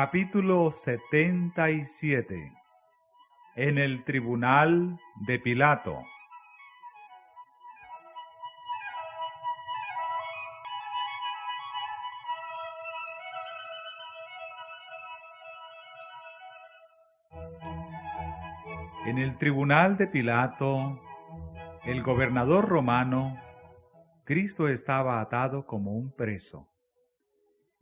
Capítulo 77. En el tribunal de Pilato. En el tribunal de Pilato, el gobernador romano, Cristo estaba atado como un preso.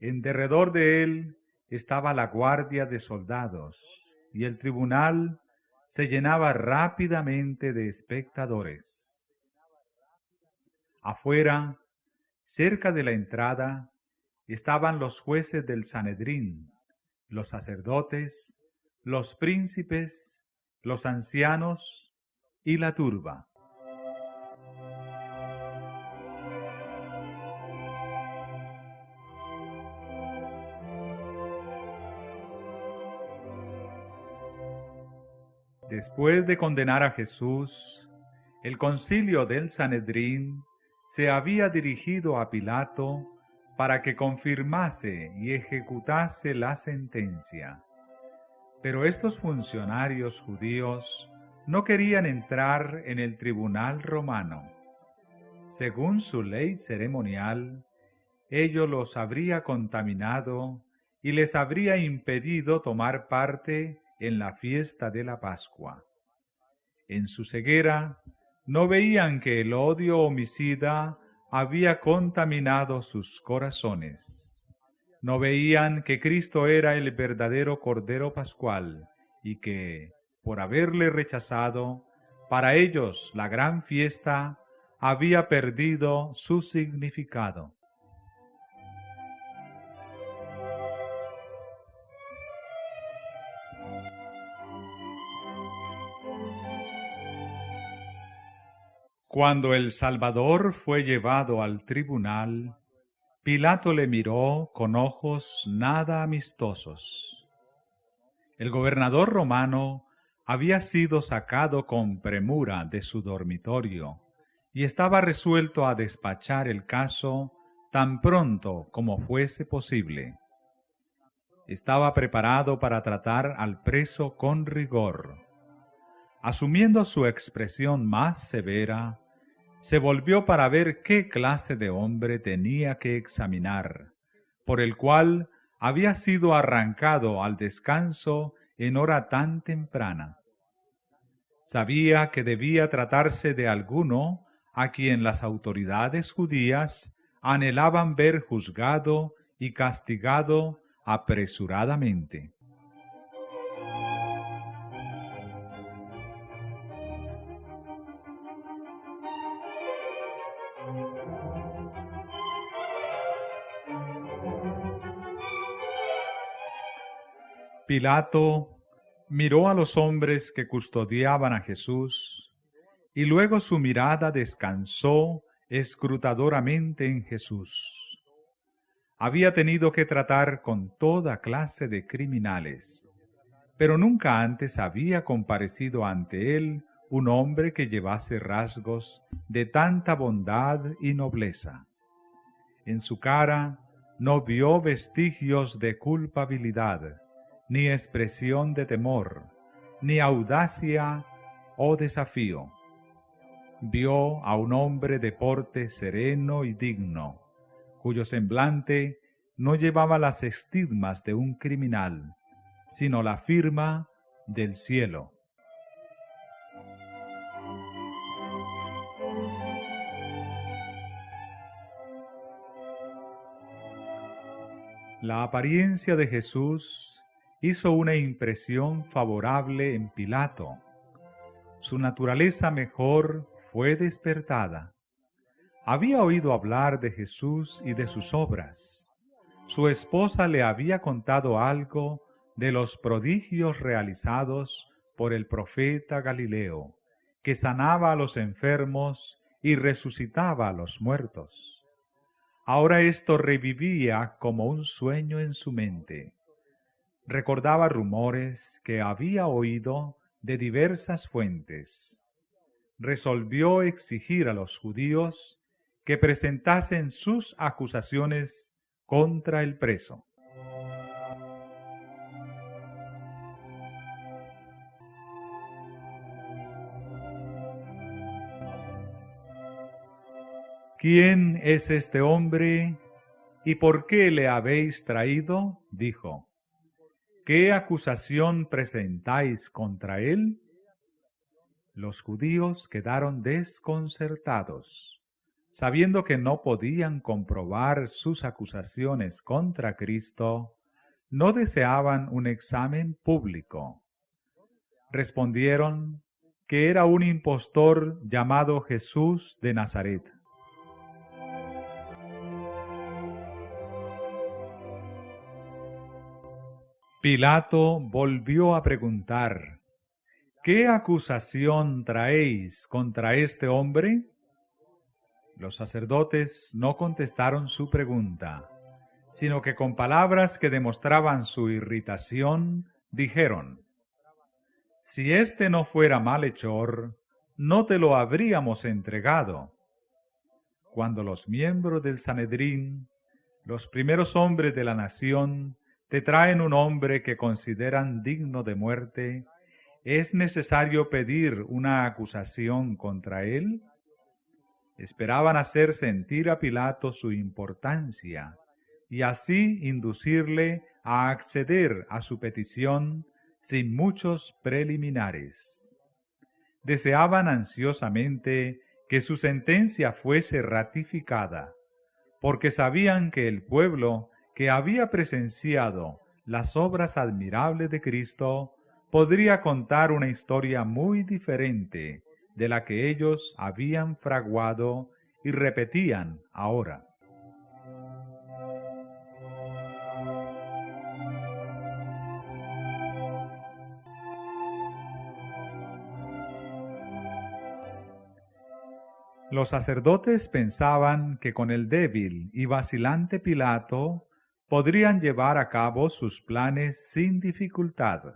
En derredor de él estaba la guardia de soldados, y el tribunal se llenaba rápidamente de espectadores. Afuera, cerca de la entrada, estaban los jueces del Sanedrín, los sacerdotes, los príncipes, los ancianos y la turba. Después de condenar a Jesús, el concilio del Sanedrín se había dirigido a Pilato para que confirmase y ejecutase la sentencia. Pero estos funcionarios judíos no querían entrar en el tribunal romano. Según su ley ceremonial, ello los habría contaminado y les habría impedido tomar parte en la fiesta de la Pascua. En su ceguera, no veían que el odio homicida había contaminado sus corazones. No veían que Cristo era el verdadero Cordero Pascual y que, por haberle rechazado, para ellos la gran fiesta había perdido su significado. Cuando el Salvador fue llevado al tribunal, Pilato le miró con ojos nada amistosos. El gobernador romano había sido sacado con premura de su dormitorio y estaba resuelto a despachar el caso tan pronto como fuese posible. Estaba preparado para tratar al preso con rigor. Asumiendo su expresión más severa, se volvió para ver qué clase de hombre tenía que examinar, por el cual había sido arrancado al descanso en hora tan temprana. Sabía que debía tratarse de alguno a quien las autoridades judías anhelaban ver juzgado y castigado apresuradamente. Pilato miró a los hombres que custodiaban a Jesús, y luego su mirada descansó escrutadoramente en Jesús. Había tenido que tratar con toda clase de criminales, pero nunca antes había comparecido ante él un hombre que llevase rasgos de tanta bondad y nobleza. En su cara no vio vestigios de culpabilidad, ni expresión de temor, ni audacia o desafío. Vio a un hombre de porte sereno y digno, cuyo semblante no llevaba las estigmas de un criminal, sino la firma del cielo. La apariencia de Jesús hizo una impresión favorable en Pilato. Su naturaleza mejor fue despertada. Había oído hablar de Jesús y de sus obras. Su esposa le había contado algo de los prodigios realizados por el profeta Galileo, que sanaba a los enfermos y resucitaba a los muertos. Ahora esto revivía como un sueño en su mente. Recordaba rumores que había oído de diversas fuentes. Resolvió exigir a los judíos que presentasen sus acusaciones contra el preso. ¿Quién es este hombre y por qué le habéis traído? Dijo. ¿Qué acusación presentáis contra él? Los judíos quedaron desconcertados, sabiendo que no podían comprobar sus acusaciones contra Cristo. No deseaban un examen público. Respondieron que era un impostor llamado Jesús de Nazaret. Pilato volvió a preguntar: ¿Qué acusación traéis contra este hombre? Los sacerdotes no contestaron su pregunta, sino que con palabras que demostraban su irritación, dijeron: Si éste no fuera malhechor, no te lo habríamos entregado. Cuando los miembros del Sanedrín, los primeros hombres de la nación, te traen un hombre que consideran digno de muerte, ¿es necesario pedir una acusación contra él? Esperaban hacer sentir a Pilato su importancia y así inducirle a acceder a su petición sin muchos preliminares. Deseaban ansiosamente que su sentencia fuese ratificada, porque sabían que el pueblo que había presenciado las obras admirables de Cristo podría contar una historia muy diferente de la que ellos habían fraguado y repetían ahora. Los sacerdotes pensaban que con el débil y vacilante Pilato podrían llevar a cabo sus planes sin dificultad.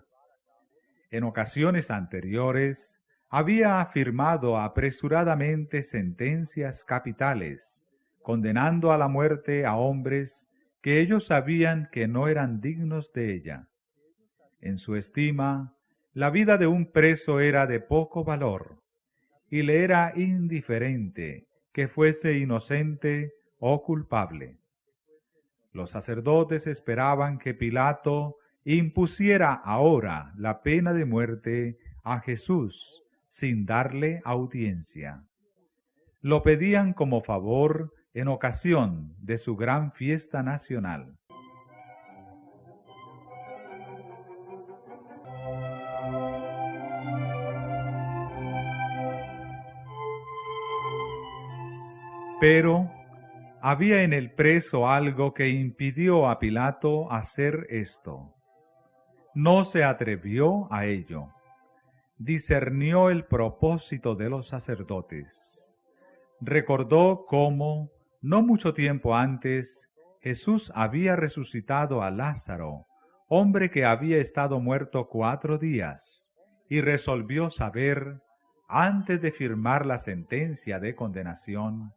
En ocasiones anteriores había afirmado apresuradamente sentencias capitales, condenando a la muerte a hombres que ellos sabían que no eran dignos de ella. En su estima, la vida de un preso era de poco valor, y le era indiferente que fuese inocente o culpable. Los sacerdotes esperaban que Pilato impusiera ahora la pena de muerte a Jesús sin darle audiencia. Lo pedían como favor en ocasión de su gran fiesta nacional. Pero había en el preso algo que impidió a Pilato hacer esto. No se atrevió a ello. Discernió el propósito de los sacerdotes. Recordó cómo, no mucho tiempo antes, Jesús había resucitado a Lázaro, hombre que había estado muerto 4 días, y resolvió saber, antes de firmar la sentencia de condenación,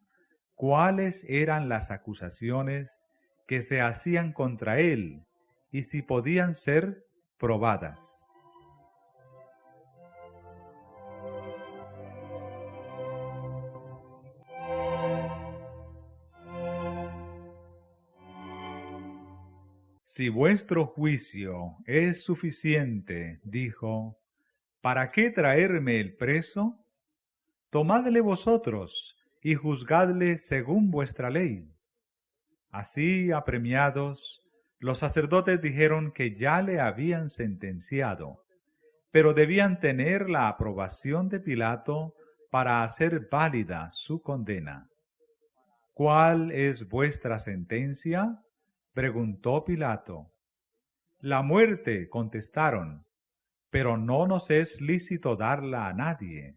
cuáles eran las acusaciones que se hacían contra él y si podían ser probadas. Si vuestro juicio es suficiente, dijo, ¿para qué traerme el preso? Tomadle vosotros y juzgadle según vuestra ley. Así, apremiados, los sacerdotes dijeron que ya le habían sentenciado, pero debían tener la aprobación de Pilato para hacer válida su condena. ¿Cuál es vuestra sentencia?, preguntó Pilato. La muerte, contestaron, pero no nos es lícito darla a nadie.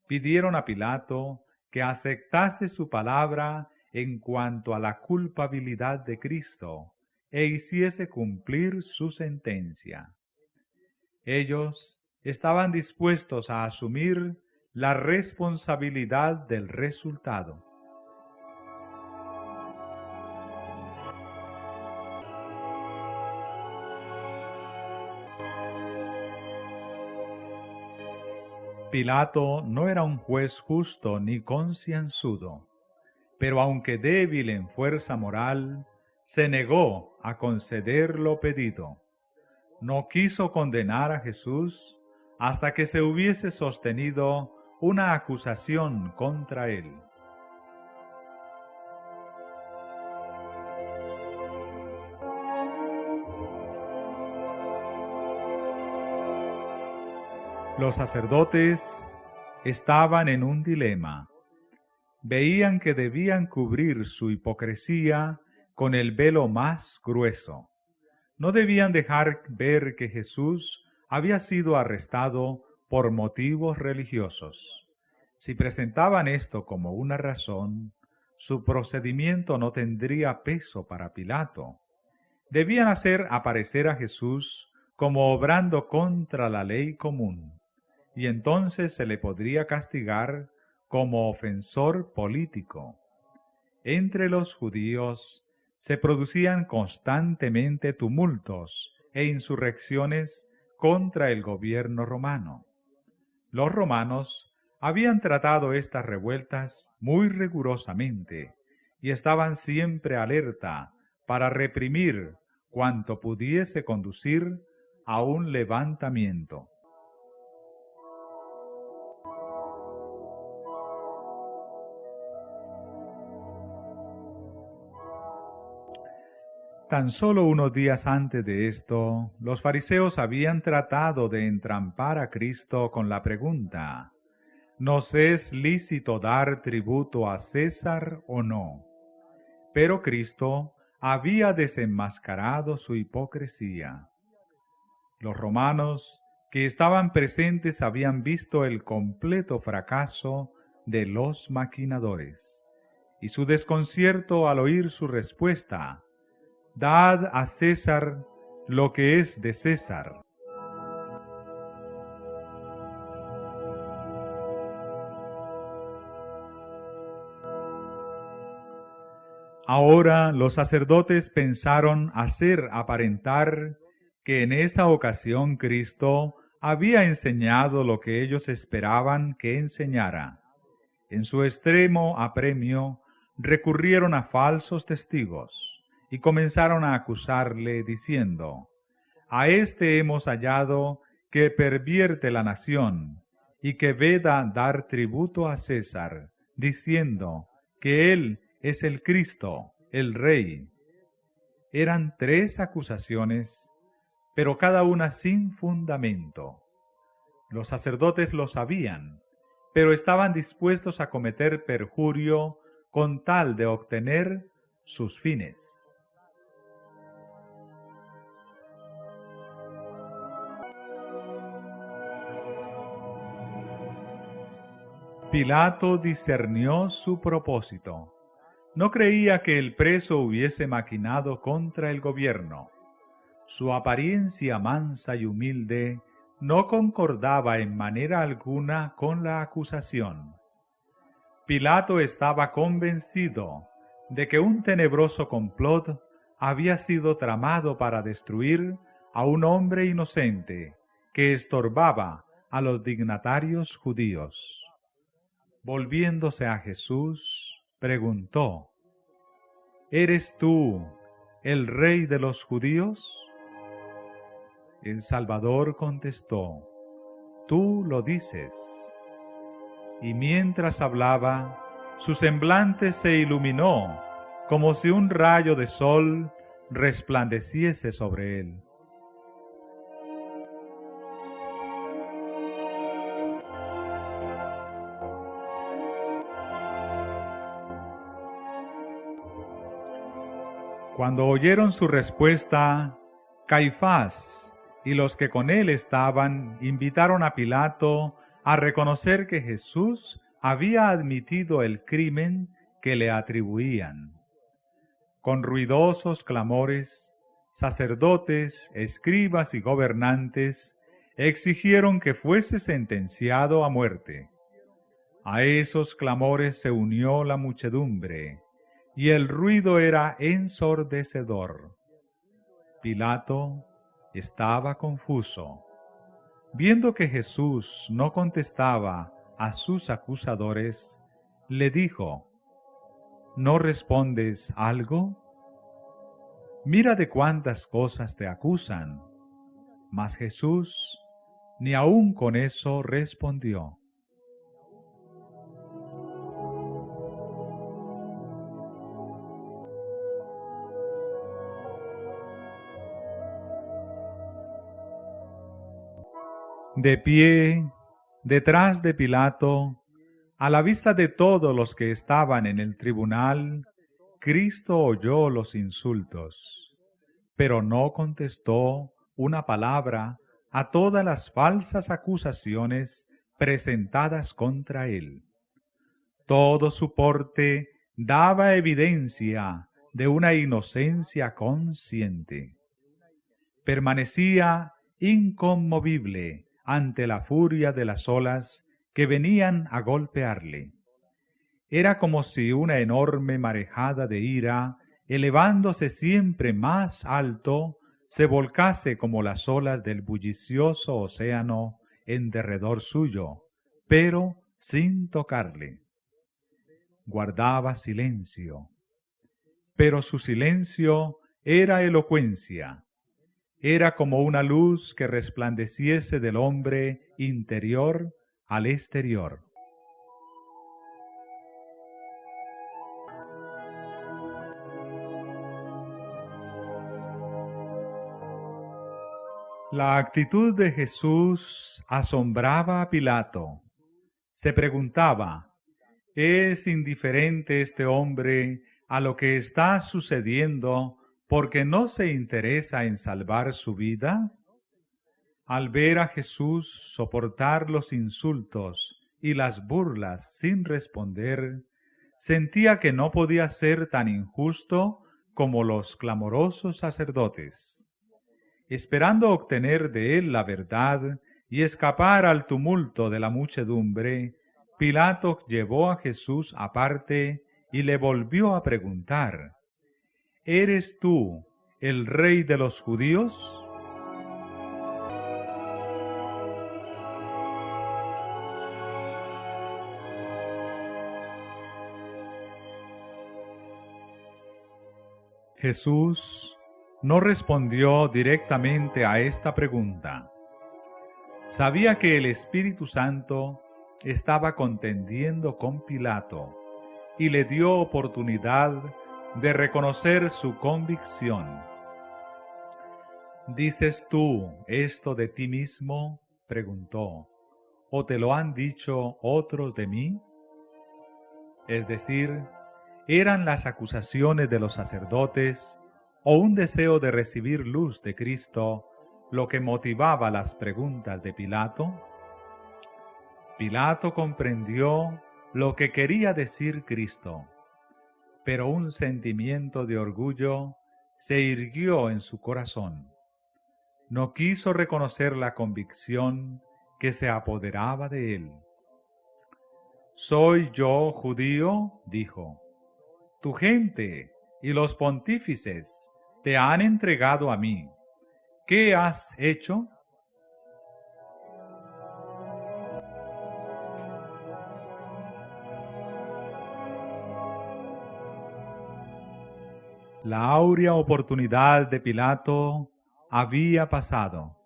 Pidieron a Pilato que aceptase su palabra en cuanto a la culpabilidad de Cristo e hiciese cumplir su sentencia. Ellos estaban dispuestos a asumir la responsabilidad del resultado. Pilato no era un juez justo ni concienzudo, pero aunque débil en fuerza moral, se negó a conceder lo pedido. No quiso condenar a Jesús hasta que se hubiese sostenido una acusación contra él. Los sacerdotes estaban en un dilema. Veían que debían cubrir su hipocresía con el velo más grueso. No debían dejar ver que Jesús había sido arrestado por motivos religiosos. Si presentaban esto como una razón, su procedimiento no tendría peso para Pilato. Debían hacer aparecer a Jesús como obrando contra la ley común, y entonces se le podría castigar como ofensor político. Entre los judíos se producían constantemente tumultos e insurrecciones contra el gobierno romano. Los romanos habían tratado estas revueltas muy rigurosamente y estaban siempre alerta para reprimir cuanto pudiese conducir a un levantamiento. Tan solo unos días antes de esto, los fariseos habían tratado de entrampar a Cristo con la pregunta: ¿nos es lícito dar tributo a César o no? Pero Cristo había desenmascarado su hipocresía. Los romanos que estaban presentes habían visto el completo fracaso de los maquinadores, y su desconcierto al oír su respuesta: «Dad a César lo que es de César». Ahora los sacerdotes pensaron hacer aparentar que en esa ocasión Cristo había enseñado lo que ellos esperaban que enseñara. En su extremo apremio recurrieron a falsos testigos y comenzaron a acusarle diciendo: «A éste hemos hallado que pervierte la nación y que veda dar tributo a César, diciendo que él es el Cristo, el Rey». Eran 3 acusaciones, pero cada una sin fundamento. Los sacerdotes lo sabían, pero estaban dispuestos a cometer perjurio con tal de obtener sus fines. Pilato discernió su propósito. No creía que el preso hubiese maquinado contra el gobierno. Su apariencia mansa y humilde no concordaba en manera alguna con la acusación. Pilato estaba convencido de que un tenebroso complot había sido tramado para destruir a un hombre inocente que estorbaba a los dignatarios judíos. Volviéndose a Jesús, preguntó: ¿eres tú el Rey de los judíos? El Salvador contestó: tú lo dices. Y mientras hablaba, su semblante se iluminó como si un rayo de sol resplandeciese sobre él. Cuando oyeron su respuesta, Caifás y los que con él estaban invitaron a Pilato a reconocer que Jesús había admitido el crimen que le atribuían. Con ruidosos clamores, sacerdotes, escribas y gobernantes exigieron que fuese sentenciado a muerte. A esos clamores se unió la muchedumbre, y el ruido era ensordecedor. Pilato estaba confuso. Viendo que Jesús no contestaba a sus acusadores, le dijo: ¿No respondes algo? Mira de cuántas cosas te acusan. Mas Jesús ni aun con eso respondió. De pie, detrás de Pilato, a la vista de todos los que estaban en el tribunal, Cristo oyó los insultos, pero no contestó una palabra a todas las falsas acusaciones presentadas contra él. Todo su porte daba evidencia de una inocencia consciente. Permanecía inconmovible ante la furia de las olas que venían a golpearle. Era como si una enorme marejada de ira, elevándose siempre más alto, se volcase como las olas del bullicioso océano en derredor suyo, pero sin tocarle. Guardaba silencio, pero su silencio era elocuencia. Era como una luz que resplandeciese del hombre interior al exterior. La actitud de Jesús asombraba a Pilato. Se preguntaba: ¿es indiferente este hombre a lo que está sucediendo porque no se interesa en salvar su vida? Al ver a Jesús soportar los insultos y las burlas sin responder, sentía que no podía ser tan injusto como los clamorosos sacerdotes. Esperando obtener de él la verdad y escapar al tumulto de la muchedumbre, Pilato llevó a Jesús aparte y le volvió a preguntar: ¿Eres tú el rey de los judíos? Jesús no respondió directamente a esta pregunta. Sabía que el Espíritu Santo estaba contendiendo con Pilato y le dio oportunidad de reconocer su convicción. ¿Dices tú esto de ti mismo?, preguntó, ¿o te lo han dicho otros de mí? Es decir, ¿eran las acusaciones de los sacerdotes o un deseo de recibir luz de Cristo lo que motivaba las preguntas de Pilato? Pilato comprendió lo que quería decir Cristo, pero un sentimiento de orgullo se irguió en su corazón. No quiso reconocer la convicción que se apoderaba de él. ¿Soy yo judío?, dijo. Tu gente y los pontífices te han entregado a mí. ¿Qué has hecho? La áurea oportunidad de Pilato había pasado.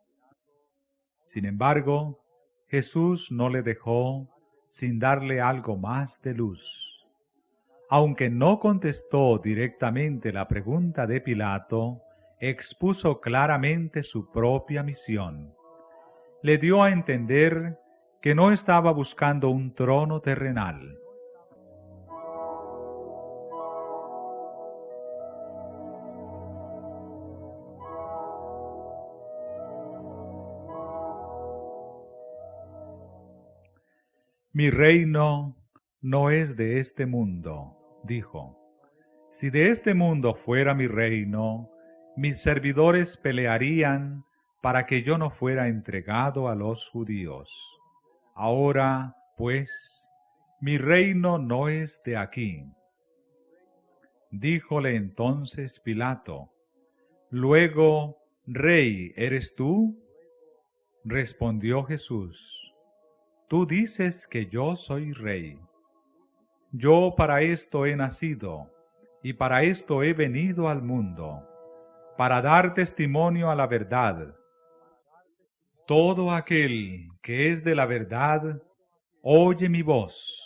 Sin embargo, Jesús no le dejó sin darle algo más de luz. Aunque no contestó directamente la pregunta de Pilato, expuso claramente su propia misión. Le dio a entender que no estaba buscando un trono terrenal. Mi reino no es de este mundo, dijo: si de este mundo fuera mi reino, mis servidores pelearían para que yo no fuera entregado a los judíos. Ahora, pues, mi reino no es de aquí. Díjole entonces Pilato: luego, ¿rey eres tú? Respondió Jesús: tú dices que yo soy rey. Yo para esto he nacido, y para esto he venido al mundo, para dar testimonio a la verdad. Todo aquel que es de la verdad, oye mi voz.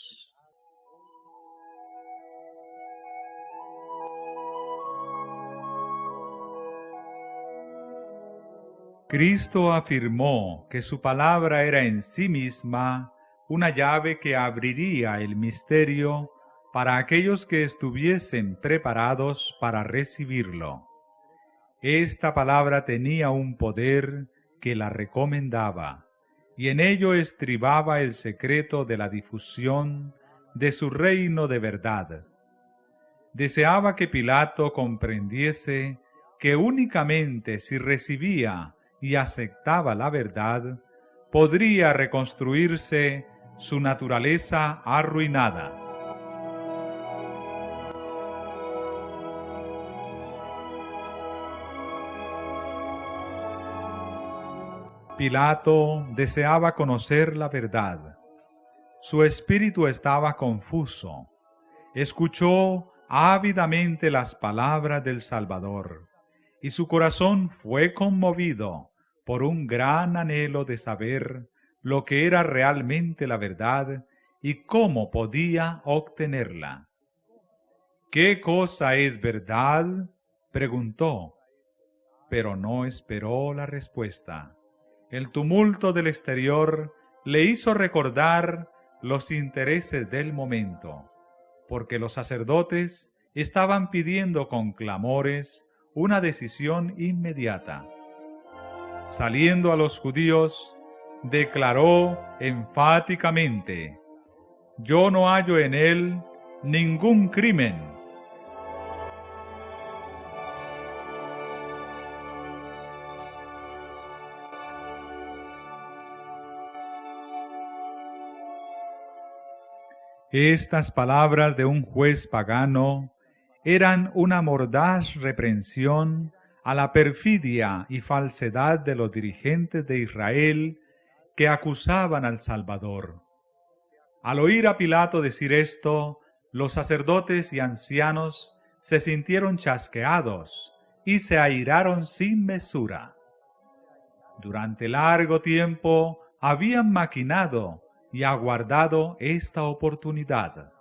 Cristo afirmó que su palabra era en sí misma una llave que abriría el misterio para aquellos que estuviesen preparados para recibirlo. Esta palabra tenía un poder que la recomendaba, y en ello estribaba el secreto de la difusión de su reino de verdad. Deseaba que Pilato comprendiese que únicamente si recibía y aceptaba la verdad, podría reconstruirse su naturaleza arruinada. Pilato deseaba conocer la verdad. Su espíritu estaba confuso. Escuchó ávidamente las palabras del Salvador, y su corazón fue conmovido por un gran anhelo de saber lo que era realmente la verdad y cómo podía obtenerla. ¿Qué cosa es verdad?, preguntó, pero no esperó la respuesta. El tumulto del exterior le hizo recordar los intereses del momento, porque los sacerdotes estaban pidiendo con clamores una decisión inmediata. Saliendo a los judíos, declaró enfáticamente: yo no hallo en él ningún crimen. Estas palabras de un juez pagano eran una mordaz reprensión a la perfidia y falsedad de los dirigentes de Israel que acusaban al Salvador. Al oír a Pilato decir esto, los sacerdotes y ancianos se sintieron chasqueados y se airaron sin mesura. Durante largo tiempo habían maquinado y aguardado esta oportunidad.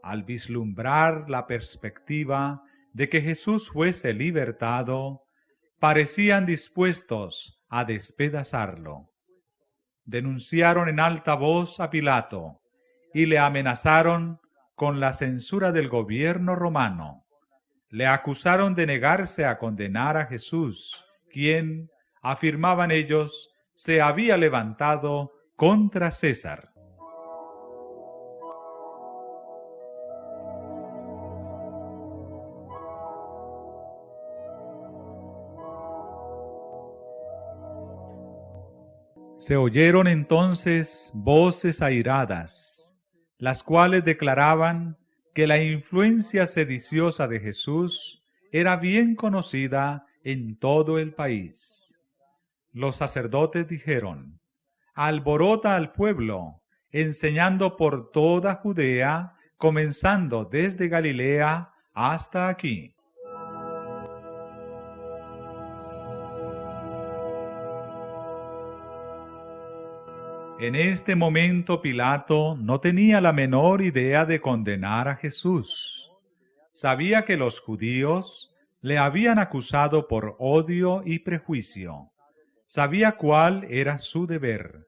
Al vislumbrar la perspectiva de que Jesús fuese libertado, parecían dispuestos a despedazarlo. Denunciaron en alta voz a Pilato y le amenazaron con la censura del gobierno romano. Le acusaron de negarse a condenar a Jesús, quien, afirmaban ellos, se había levantado contra César. Se oyeron entonces voces airadas, las cuales declaraban que la influencia sediciosa de Jesús era bien conocida en todo el país. Los sacerdotes dijeron: alborota al pueblo, enseñando por toda Judea, comenzando desde Galilea hasta aquí. En este momento Pilato no tenía la menor idea de condenar a Jesús. Sabía que los judíos le habían acusado por odio y prejuicio. Sabía cuál era su deber.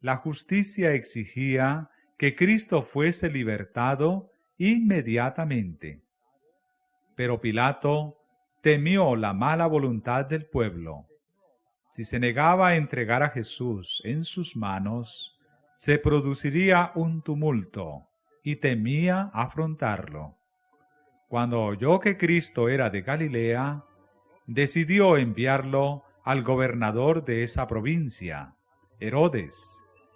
La justicia exigía que Cristo fuese libertado inmediatamente. Pero Pilato temió la mala voluntad del pueblo. Si se negaba a entregar a Jesús en sus manos, se produciría un tumulto, y temía afrontarlo. Cuando oyó que Cristo era de Galilea, decidió enviarlo al gobernador de esa provincia, Herodes,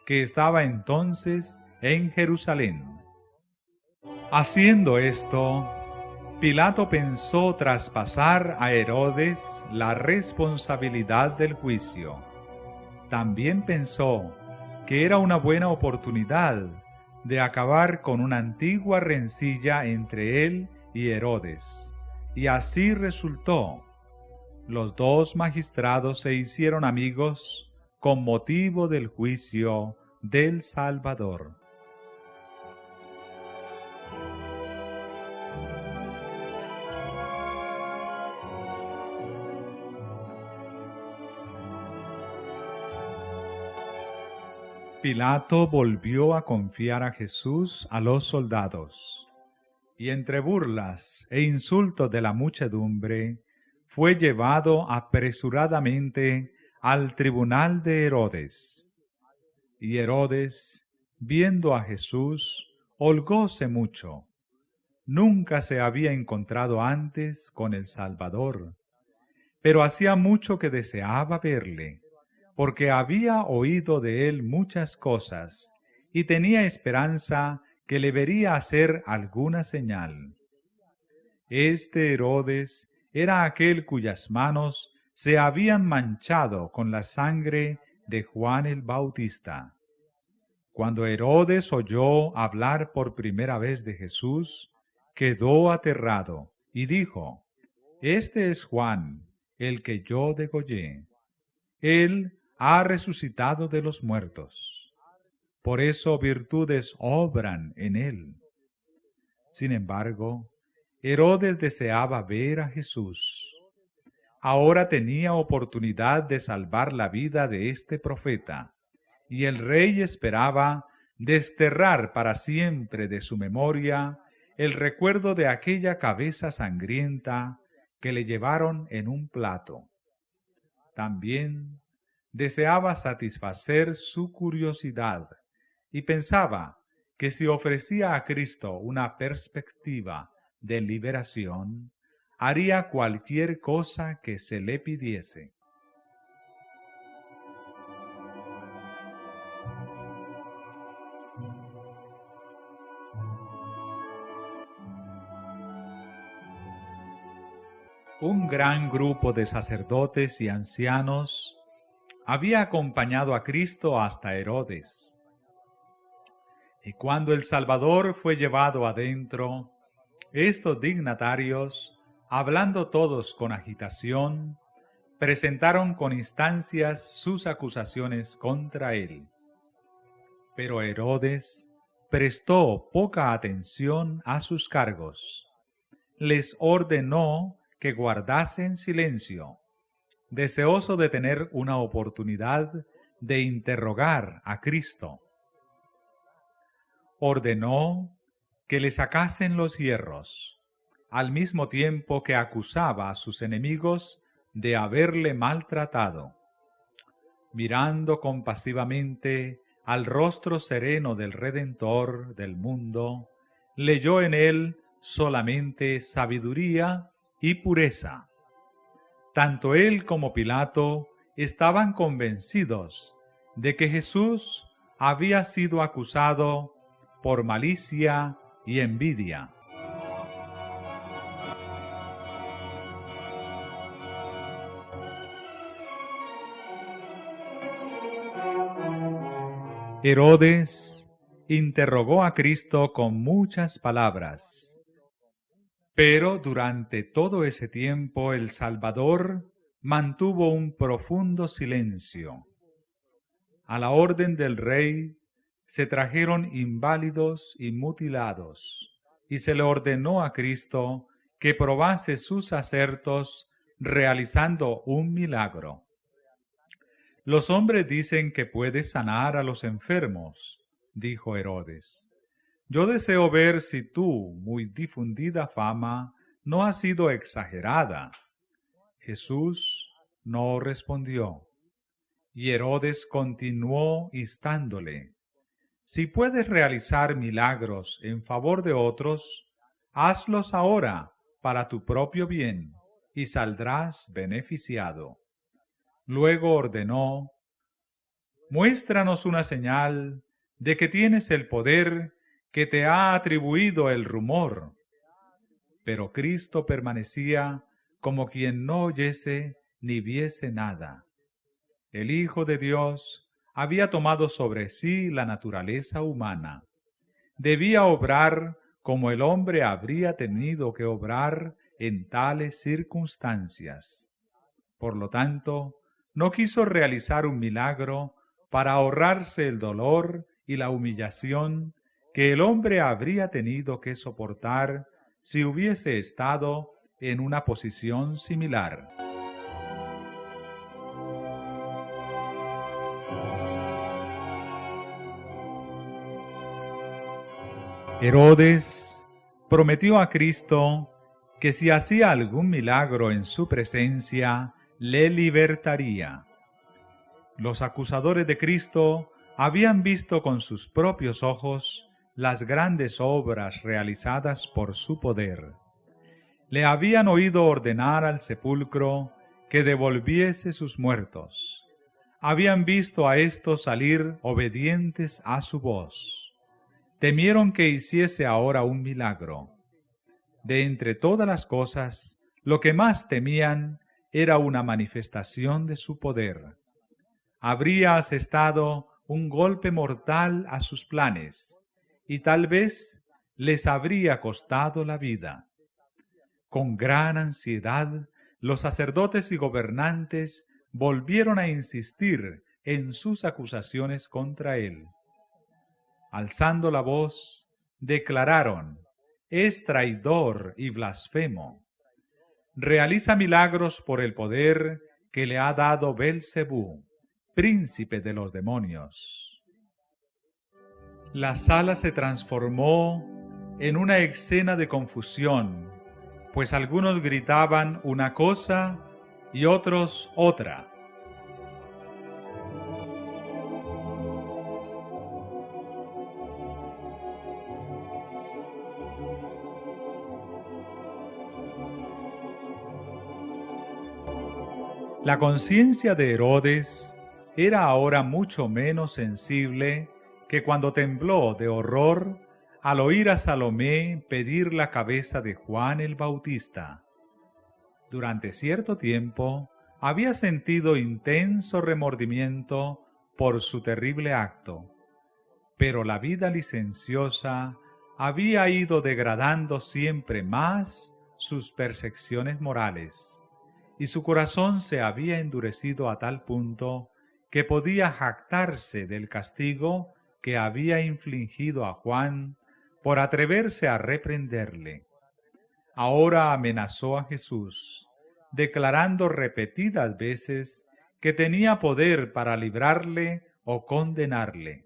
que estaba entonces en Jerusalén. Haciendo esto, Pilato pensó traspasar a Herodes la responsabilidad del juicio. También pensó que era una buena oportunidad de acabar con una antigua rencilla entre él y Herodes. Y así resultó. Los dos magistrados se hicieron amigos con motivo del juicio del Salvador. Pilato volvió a confiar a Jesús a los soldados, y entre burlas e insultos de la muchedumbre, fue llevado apresuradamente al tribunal de Herodes. Y Herodes, viendo a Jesús, holgóse mucho. Nunca se había encontrado antes con el Salvador, pero hacía mucho que deseaba verle, porque había oído de él muchas cosas, y tenía esperanza que le vería hacer alguna señal. Este Herodes era aquel cuyas manos se habían manchado con la sangre de Juan el Bautista. Cuando Herodes oyó hablar por primera vez de Jesús, quedó aterrado y dijo: «Este es Juan, el que yo degollé. Él ha resucitado de los muertos. Por eso virtudes obran en él». Sin embargo, Herodes deseaba ver a Jesús. Ahora tenía oportunidad de salvar la vida de este profeta, y el rey esperaba desterrar para siempre de su memoria el recuerdo de aquella cabeza sangrienta que le llevaron en un plato. También deseaba satisfacer su curiosidad y pensaba que si ofrecía a Cristo una perspectiva de liberación, haría cualquier cosa que se le pidiese. Un gran grupo de sacerdotes y ancianos había acompañado a Cristo hasta Herodes. Y cuando el Salvador fue llevado adentro, estos dignatarios, hablando todos con agitación, presentaron con instancias sus acusaciones contra él. Pero Herodes prestó poca atención a sus cargos. Les ordenó que guardasen silencio, deseoso de tener una oportunidad de interrogar a Cristo. Ordenó que le sacasen los hierros, al mismo tiempo que acusaba a sus enemigos de haberle maltratado. Mirando compasivamente al rostro sereno del Redentor del mundo, leyó en él solamente sabiduría y pureza. Tanto él como Pilato estaban convencidos de que Jesús había sido acusado por malicia y envidia. Herodes interrogó a Cristo con muchas palabras, pero durante todo ese tiempo el Salvador mantuvo un profundo silencio. A la orden del rey se trajeron inválidos y mutilados, y se le ordenó a Cristo que probase sus acertos realizando un milagro. Los hombres dicen que puede sanar a los enfermos, dijo Herodes. Yo deseo ver si tu muy difundida fama no ha sido exagerada. Jesús no respondió, y Herodes continuó instándole. Si puedes realizar milagros en favor de otros, hazlos ahora para tu propio bien y saldrás beneficiado. Luego ordenó: muéstranos una señal de que tienes el poder que te ha atribuido el rumor. Pero Cristo permanecía como quien no oyese ni viese nada. El Hijo de Dios había tomado sobre sí la naturaleza humana. Debía obrar como el hombre habría tenido que obrar en tales circunstancias. Por lo tanto, no quiso realizar un milagro para ahorrarse el dolor y la humillación que el hombre habría tenido que soportar si hubiese estado en una posición similar. Herodes prometió a Cristo que si hacía algún milagro en su presencia, le libertaría. Los acusadores de Cristo habían visto con sus propios ojos las grandes obras realizadas por su poder. Le habían oído ordenar al sepulcro que devolviese sus muertos. Habían visto a éstos salir obedientes a su voz. Temieron que hiciese ahora un milagro. De entre todas las cosas, lo que más temían era una manifestación de su poder. Habría asestado un golpe mortal a sus planes y tal vez les habría costado la vida. Con gran ansiedad, los sacerdotes y gobernantes volvieron a insistir en sus acusaciones contra él. Alzando la voz, declararon: es traidor y blasfemo. Realiza milagros por el poder que le ha dado Belcebú, príncipe de los demonios. La sala se transformó en una escena de confusión, pues algunos gritaban una cosa y otros otra. La conciencia de Herodes era ahora mucho menos sensible que cuando tembló de horror al oír a Salomé pedir la cabeza de Juan el Bautista. Durante cierto tiempo había sentido intenso remordimiento por su terrible acto, pero la vida licenciosa había ido degradando siempre más sus percepciones morales, y su corazón se había endurecido a tal punto que podía jactarse del castigo que había infligido a Juan por atreverse a reprenderle. Ahora amenazó a Jesús, declarando repetidas veces que tenía poder para librarle o condenarle.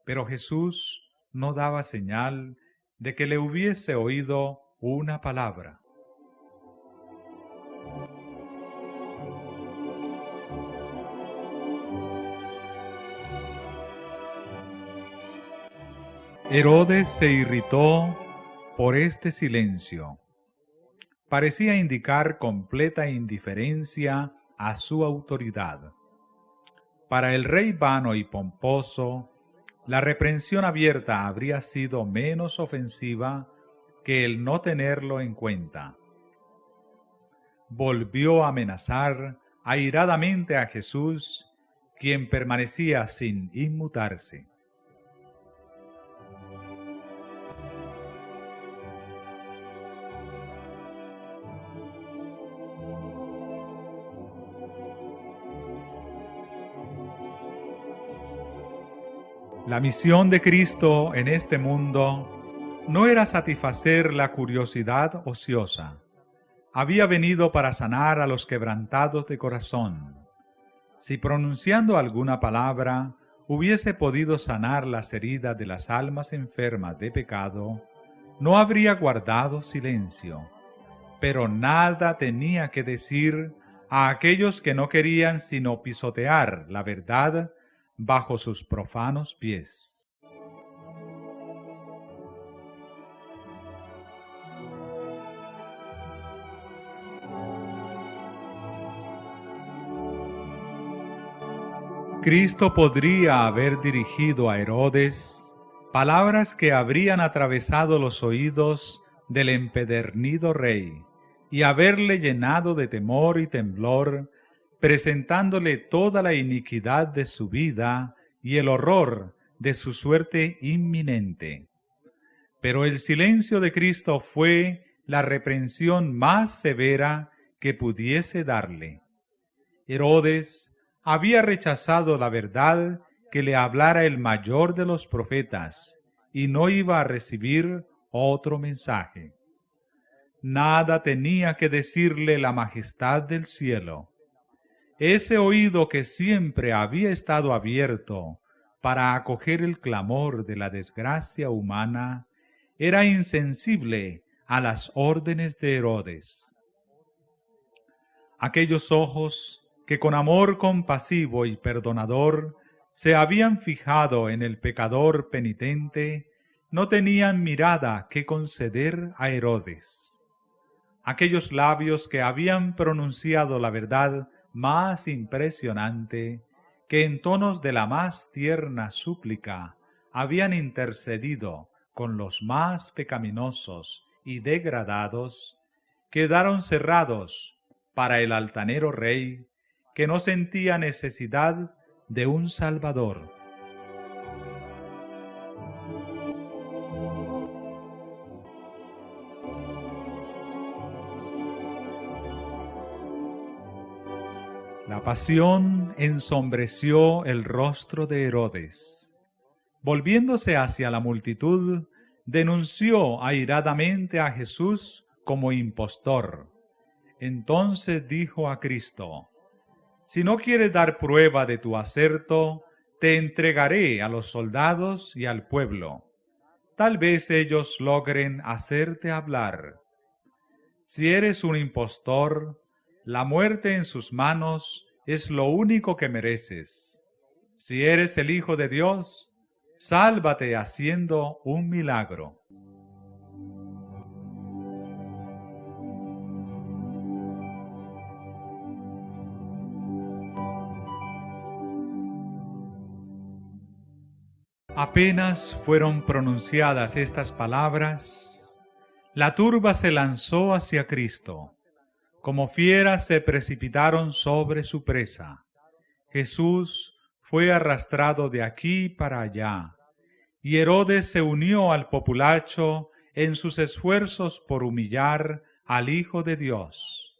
Pero Jesús no daba señal de que le hubiese oído una palabra. Herodes se irritó por este silencio. Parecía indicar completa indiferencia a su autoridad. Para el rey vano y pomposo, la reprensión abierta habría sido menos ofensiva que el no tenerlo en cuenta. Volvió a amenazar airadamente a Jesús, quien permanecía sin inmutarse. La misión de Cristo en este mundo no era satisfacer la curiosidad ociosa. Había venido para sanar a los quebrantados de corazón. Si pronunciando alguna palabra hubiese podido sanar las heridas de las almas enfermas de pecado, no habría guardado silencio. Pero nada tenía que decir a aquellos que no querían sino pisotear la verdad bajo sus profanos pies. Cristo podría haber dirigido a Herodes palabras que habrían atravesado los oídos del empedernido rey y haberle llenado de temor y temblor, presentándole toda la iniquidad de su vida y el horror de su suerte inminente. Pero el silencio de Cristo fue la reprensión más severa que pudiese darle. Herodes había rechazado la verdad que le hablara el mayor de los profetas y no iba a recibir otro mensaje. Nada tenía que decirle la majestad del cielo. Ese oído que siempre había estado abierto para acoger el clamor de la desgracia humana, era insensible a las órdenes de Herodes. Aquellos ojos que con amor compasivo y perdonador se habían fijado en el pecador penitente, no tenían mirada que conceder a Herodes. Aquellos labios que habían pronunciado la verdad más impresionante, que en tonos de la más tierna súplica habían intercedido con los más pecaminosos y degradados, quedaron cerrados para el altanero rey, que no sentía necesidad de un Salvador. La pasión ensombreció el rostro de Herodes. Volviéndose hacia la multitud, denunció airadamente a Jesús como impostor. Entonces dijo a Cristo: si no quieres dar prueba de tu acerto, te entregaré a los soldados y al pueblo. Tal vez ellos logren hacerte hablar. Si eres un impostor, la muerte en sus manos es lo único que mereces. Si eres el Hijo de Dios, sálvate haciendo un milagro. Apenas fueron pronunciadas estas palabras, la turba se lanzó hacia Cristo. Como fieras se precipitaron sobre su presa. Jesús fue arrastrado de aquí para allá, y Herodes se unió al populacho en sus esfuerzos por humillar al Hijo de Dios.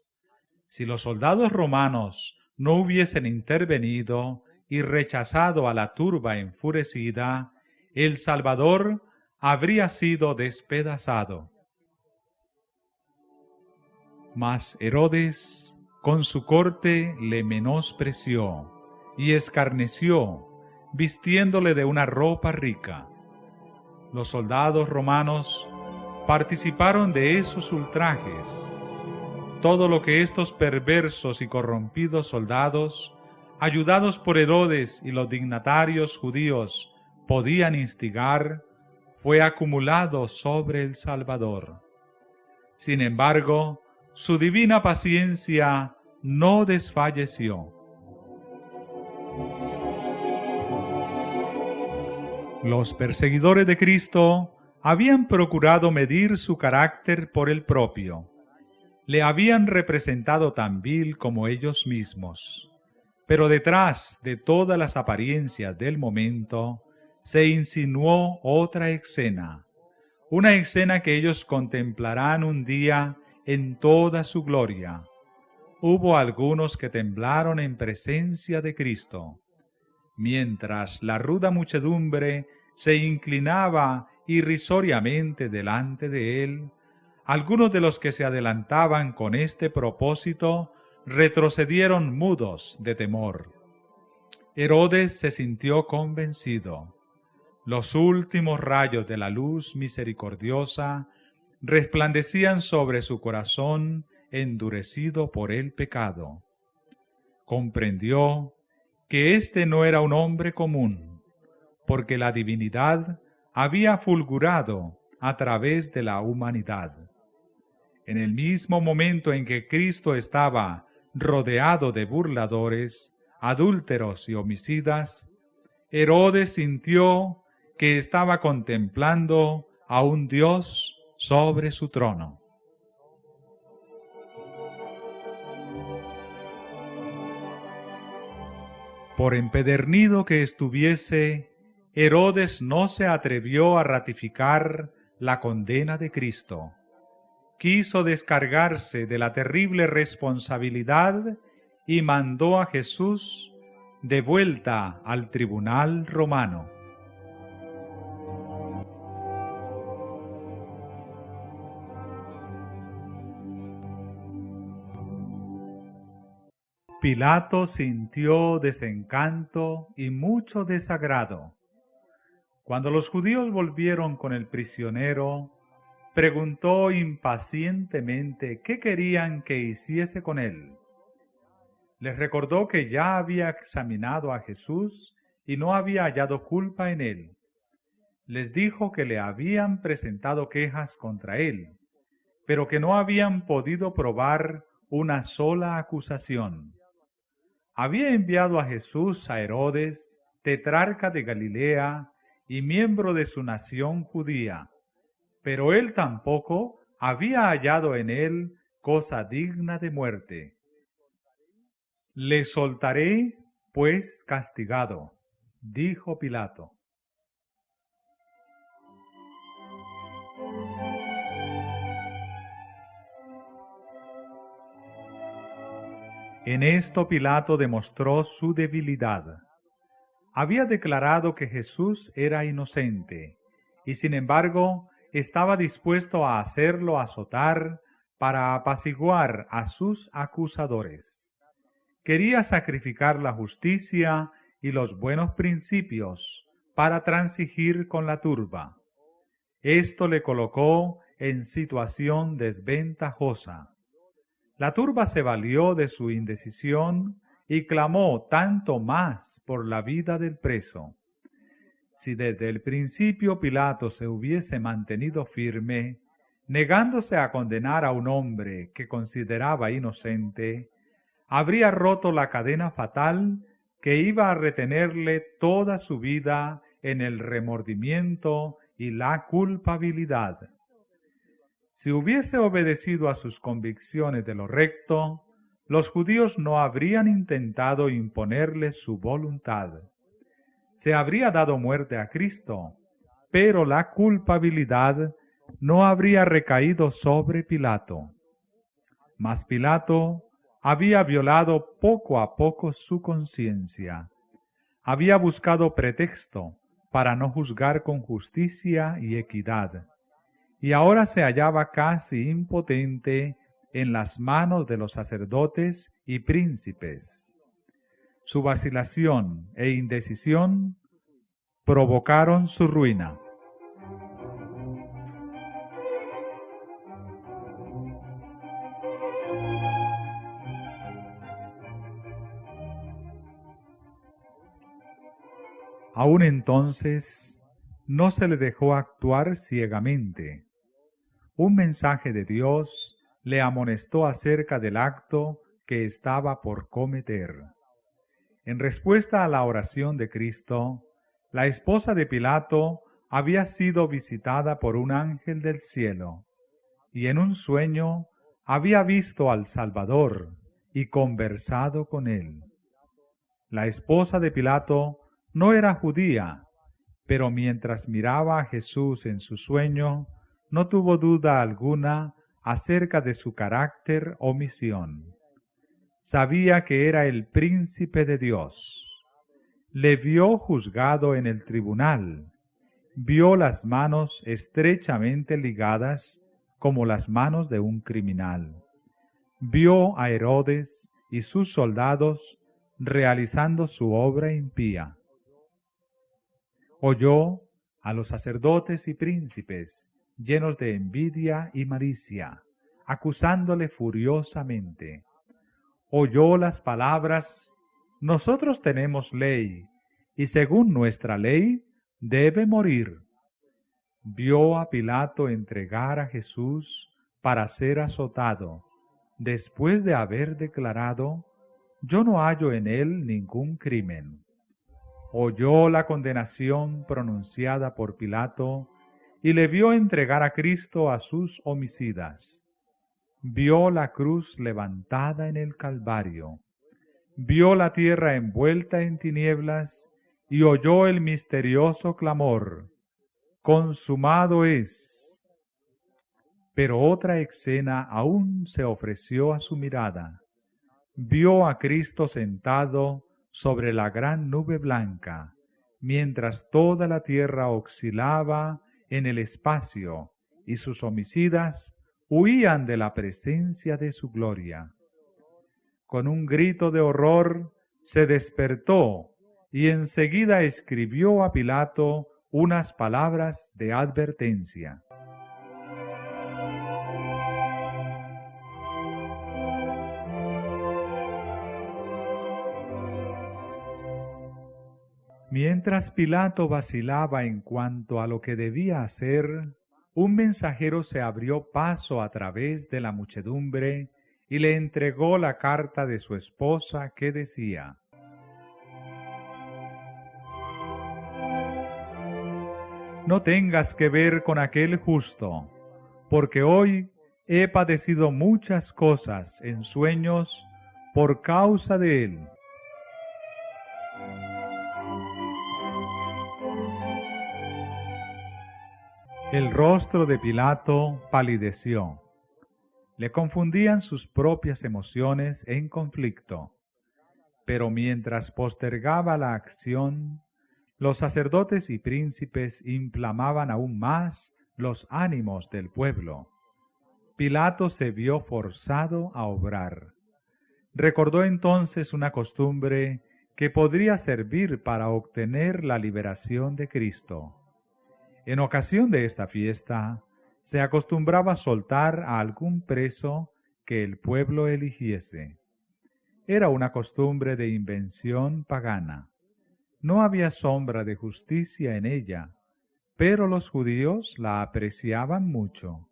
Si los soldados romanos no hubiesen intervenido y rechazado a la turba enfurecida, el Salvador habría sido despedazado. Mas Herodes con su corte le menospreció y escarneció, vistiéndole de una ropa rica. Los soldados romanos participaron de esos ultrajes. Todo lo que estos perversos y corrompidos soldados, ayudados por Herodes y los dignatarios judíos, podían instigar, fue acumulado sobre el Salvador. Sin embargo, su divina paciencia no desfalleció. Los perseguidores de Cristo habían procurado medir su carácter por el propio. Le habían representado tan vil como ellos mismos. Pero detrás de todas las apariencias del momento, se insinuó otra escena, una escena que ellos contemplarán un día en toda su gloria. Hubo algunos que temblaron en presencia de Cristo, mientras la ruda muchedumbre se inclinaba irrisoriamente delante de él. Algunos de los que se adelantaban con este propósito retrocedieron mudos de temor. Herodes se sintió convencido. Los últimos rayos de la luz misericordiosa resplandecían sobre su corazón endurecido por el pecado. Comprendió que éste no era un hombre común, porque la divinidad había fulgurado a través de la humanidad. En el mismo momento en que Cristo estaba rodeado de burladores, adúlteros y homicidas, Herodes sintió que estaba contemplando a un Dios sobre su trono. Por empedernido que estuviese, Herodes no se atrevió a ratificar la condena de Cristo. Quiso descargarse de la terrible responsabilidad y mandó a Jesús de vuelta al tribunal romano. Pilato sintió desencanto y mucho desagrado. Cuando los judíos volvieron con el prisionero, preguntó impacientemente qué querían que hiciese con él. Les recordó que ya había examinado a Jesús y no había hallado culpa en él. Les dijo que le habían presentado quejas contra él, pero que no habían podido probar una sola acusación. Había enviado a Jesús a Herodes, tetrarca de Galilea y miembro de su nación judía, pero él tampoco había hallado en él cosa digna de muerte. Le soltaré, pues, castigado, dijo Pilato. En esto Pilato demostró su debilidad. Había declarado que Jesús era inocente, y sin embargo estaba dispuesto a hacerlo azotar para apaciguar a sus acusadores. Quería sacrificar la justicia y los buenos principios para transigir con la turba. Esto le colocó en situación desventajosa. La turba se valió de su indecisión y clamó tanto más por la vida del preso. Si desde el principio Pilato se hubiese mantenido firme, negándose a condenar a un hombre que consideraba inocente, habría roto la cadena fatal que iba a retenerle toda su vida en el remordimiento y la culpabilidad. Si hubiese obedecido a sus convicciones de lo recto, los judíos no habrían intentado imponerle su voluntad. Se habría dado muerte a Cristo, pero la culpabilidad no habría recaído sobre Pilato. Mas Pilato había violado poco a poco su conciencia. Había buscado pretexto para no juzgar con justicia y equidad, y ahora se hallaba casi impotente en las manos de los sacerdotes y príncipes. Su vacilación e indecisión provocaron su ruina. Aún entonces no se le dejó actuar ciegamente. Un mensaje de Dios le amonestó acerca del acto que estaba por cometer. En respuesta a la oración de Cristo, la esposa de Pilato había sido visitada por un ángel del cielo, y en un sueño había visto al Salvador y conversado con él. La esposa de Pilato no era judía, pero mientras miraba a Jesús en su sueño, no tuvo duda alguna acerca de su carácter o misión. Sabía que era el príncipe de Dios. Le vio juzgado en el tribunal. Vio las manos estrechamente ligadas como las manos de un criminal. Vio a Herodes y sus soldados realizando su obra impía. Oyó a los sacerdotes y príncipes llenos de envidia y malicia, acusándole furiosamente. Oyó las palabras: nosotros tenemos ley, y según nuestra ley debe morir. Vio a Pilato entregar a Jesús para ser azotado, después de haber declarado: yo no hallo en él ningún crimen. Oyó la condenación pronunciada por Pilato y le vio entregar a Cristo a sus homicidas. Vio la cruz levantada en el Calvario, vio la tierra envuelta en tinieblas y oyó el misterioso clamor: «Consumado es». Pero otra escena aún se ofreció a su mirada. Vio a Cristo sentado sobre la gran nube blanca, mientras toda la tierra oscilaba en el espacio y sus homicidas huían de la presencia de su gloria. Con un grito de horror se despertó y enseguida escribió a Pilato unas palabras de advertencia. Mientras Pilato vacilaba en cuanto a lo que debía hacer, un mensajero se abrió paso a través de la muchedumbre y le entregó la carta de su esposa que decía: «No tengas que ver con aquel justo, porque hoy he padecido muchas cosas en sueños por causa de él». El rostro de Pilato palideció. Le confundían sus propias emociones en conflicto. Pero mientras postergaba la acción, los sacerdotes y príncipes inflamaban aún más los ánimos del pueblo. Pilato se vio forzado a obrar. Recordó entonces una costumbre que podría servir para obtener la liberación de Cristo. En ocasión de esta fiesta, se acostumbraba soltar a algún preso que el pueblo eligiese. Era una costumbre de invención pagana. No había sombra de justicia en ella, pero los judíos la apreciaban mucho.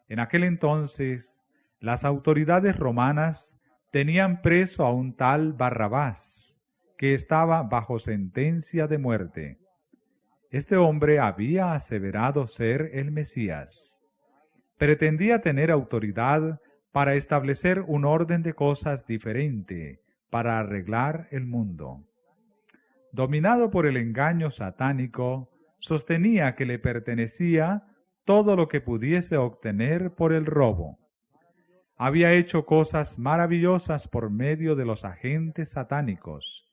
En aquel entonces, las autoridades romanas tenían preso a un tal Barrabás, que estaba bajo sentencia de muerte. Este hombre había aseverado ser el Mesías. Pretendía tener autoridad para establecer un orden de cosas diferente, para arreglar el mundo. Dominado por el engaño satánico, sostenía que le pertenecía todo lo que pudiese obtener por el robo. Había hecho cosas maravillosas por medio de los agentes satánicos.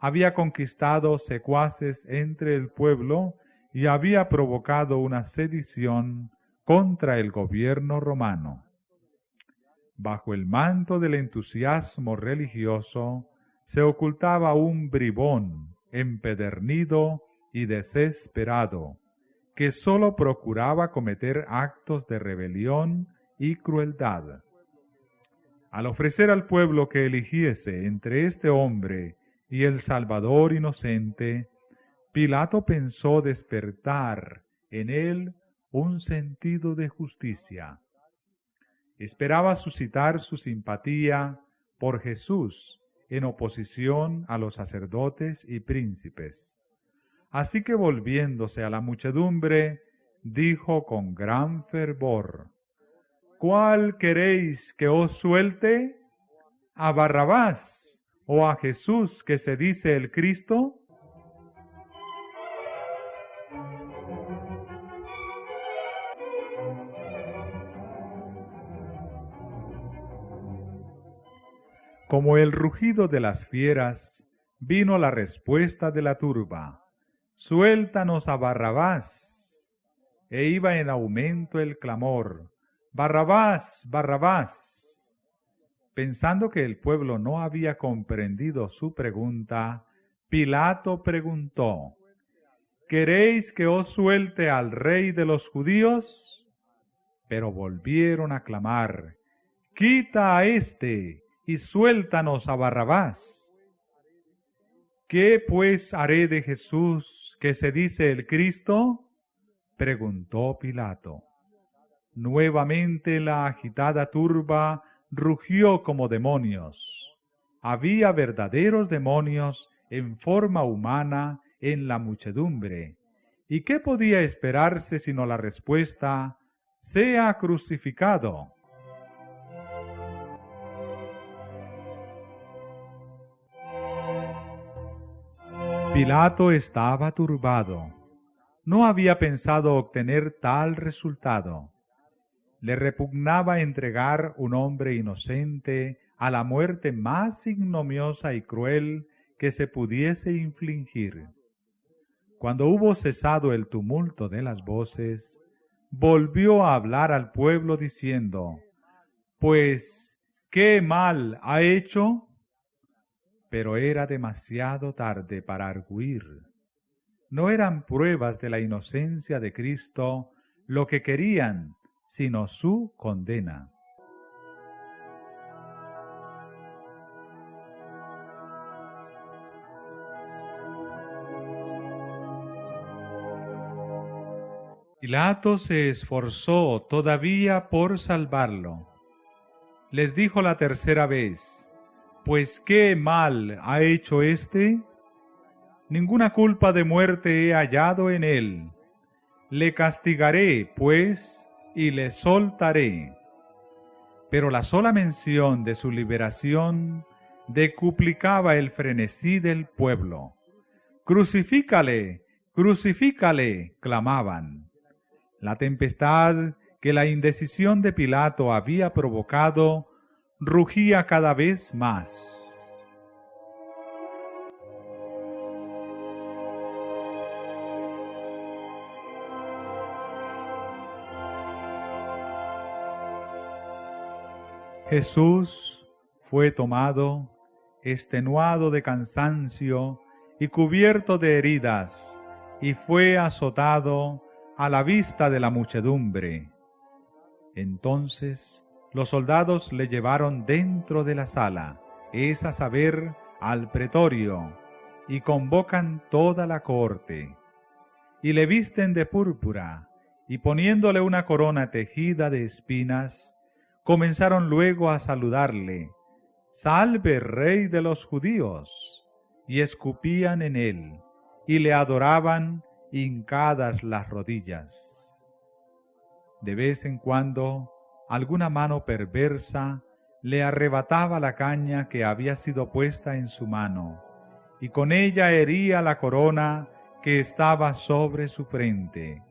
Había conquistado secuaces entre el pueblo y había provocado una sedición contra el gobierno romano. Bajo el manto del entusiasmo religioso se ocultaba un bribón empedernido y desesperado, que sólo procuraba cometer actos de rebelión y crueldad. Al ofrecer al pueblo que eligiese entre este hombre y el Salvador inocente, Pilato pensó despertar en él un sentido de justicia. Esperaba suscitar su simpatía por Jesús en oposición a los sacerdotes y príncipes. Así que volviéndose a la muchedumbre, dijo con gran fervor: «¿Cuál queréis que os suelte? ¿A Barrabás o a Jesús, que se dice el Cristo?» Como el rugido de las fieras, vino la respuesta de la turba: «Suéltanos a Barrabás». E iba en aumento el clamor: «Barrabás, Barrabás». Pensando que el pueblo no había comprendido su pregunta, Pilato preguntó: «¿Queréis que os suelte al rey de los judíos?» Pero volvieron a clamar: «Quita a éste y suéltanos a Barrabás». «¿Qué pues haré de Jesús, que se dice el Cristo?», preguntó Pilato. Nuevamente la agitada turba rugió como demonios. había verdaderos demonios en forma humana en la muchedumbre. ¿Y qué podía esperarse sino la respuesta: «Sea crucificado»? Pilato estaba turbado. No había pensado obtener tal resultado. Le repugnaba entregar un hombre inocente a la muerte más ignominiosa y cruel que se pudiese infligir. Cuando hubo cesado el tumulto de las voces, volvió a hablar al pueblo diciendo: «Pues, ¿qué mal ha hecho?». Pero era demasiado tarde para arguir. No eran pruebas de la inocencia de Cristo lo que querían, sino su condena. Pilato se esforzó todavía por salvarlo. Les dijo la tercera vez: «¿Pues qué mal ha hecho éste? Ninguna culpa de muerte he hallado en él. Le castigaré, pues, y le soltaré». Pero la sola mención de su liberación decuplicaba el frenesí del pueblo. «¡Crucifícale! ¡Crucifícale!», clamaban. La tempestad que la indecisión de Pilato había provocado rugía cada vez más. Jesús fue tomado, extenuado de cansancio y cubierto de heridas, y fue azotado a la vista de la muchedumbre. Entonces los soldados le llevaron dentro de la sala, es a saber, al pretorio, y convocan toda la corte. Y le visten de púrpura, y poniéndole una corona tejida de espinas, comenzaron luego a saludarle: «¡Salve, Rey de los judíos!», y escupían en él, y le adoraban hincadas las rodillas. De vez en cuando, alguna mano perversa le arrebataba la caña que había sido puesta en su mano, y con ella hería la corona que estaba sobre su frente,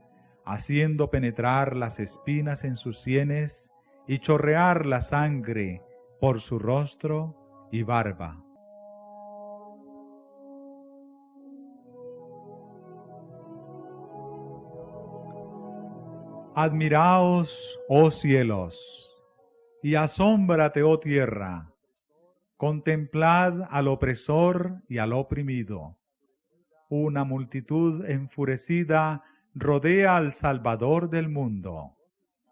haciendo penetrar las espinas en sus sienes y chorrear la sangre por su rostro y barba. Admiraos, oh cielos, y asómbrate, oh tierra. Contemplad al opresor y al oprimido. Una multitud enfurecida rodea al Salvador del mundo.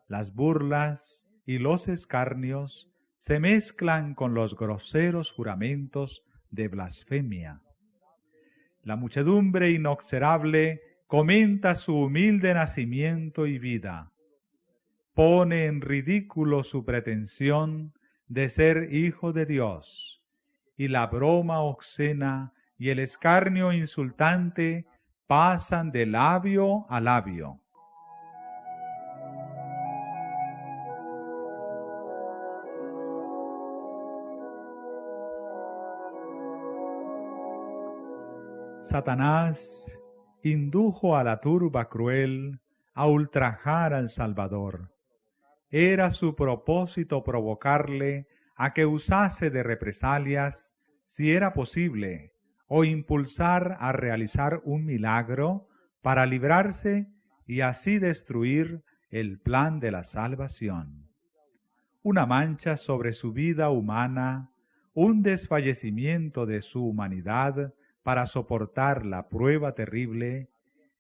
Las burlas y los escarnios se mezclan con los groseros juramentos de blasfemia. La muchedumbre inexorable comenta su humilde nacimiento y vida. Pone en ridículo su pretensión de ser hijo de Dios, y la broma obscena y el escarnio insultante pasan de labio a labio. Satanás indujo a la turba cruel a ultrajar al Salvador. Era su propósito provocarle a que usase de represalias, si era posible, o impulsar a realizar un milagro para librarse y así destruir el plan de la salvación. Una mancha sobre su vida humana, un desfallecimiento de su humanidad para soportar la prueba terrible,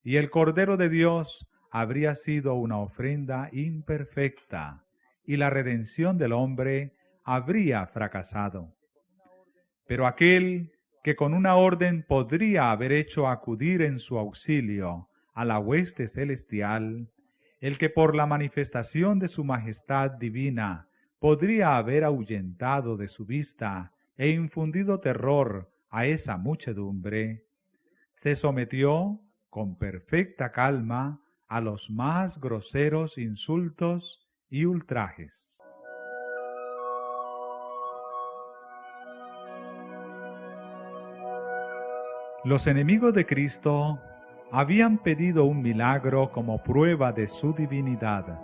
y el Cordero de Dios habría sido una ofrenda imperfecta, y la redención del hombre habría fracasado. Pero aquel que con una orden podría haber hecho acudir en su auxilio a la hueste celestial, el que por la manifestación de su majestad divina podría haber ahuyentado de su vista e infundido terror a esa muchedumbre, se sometió con perfecta calma a los más groseros insultos y ultrajes. Los enemigos de Cristo habían pedido un milagro como prueba de su divinidad.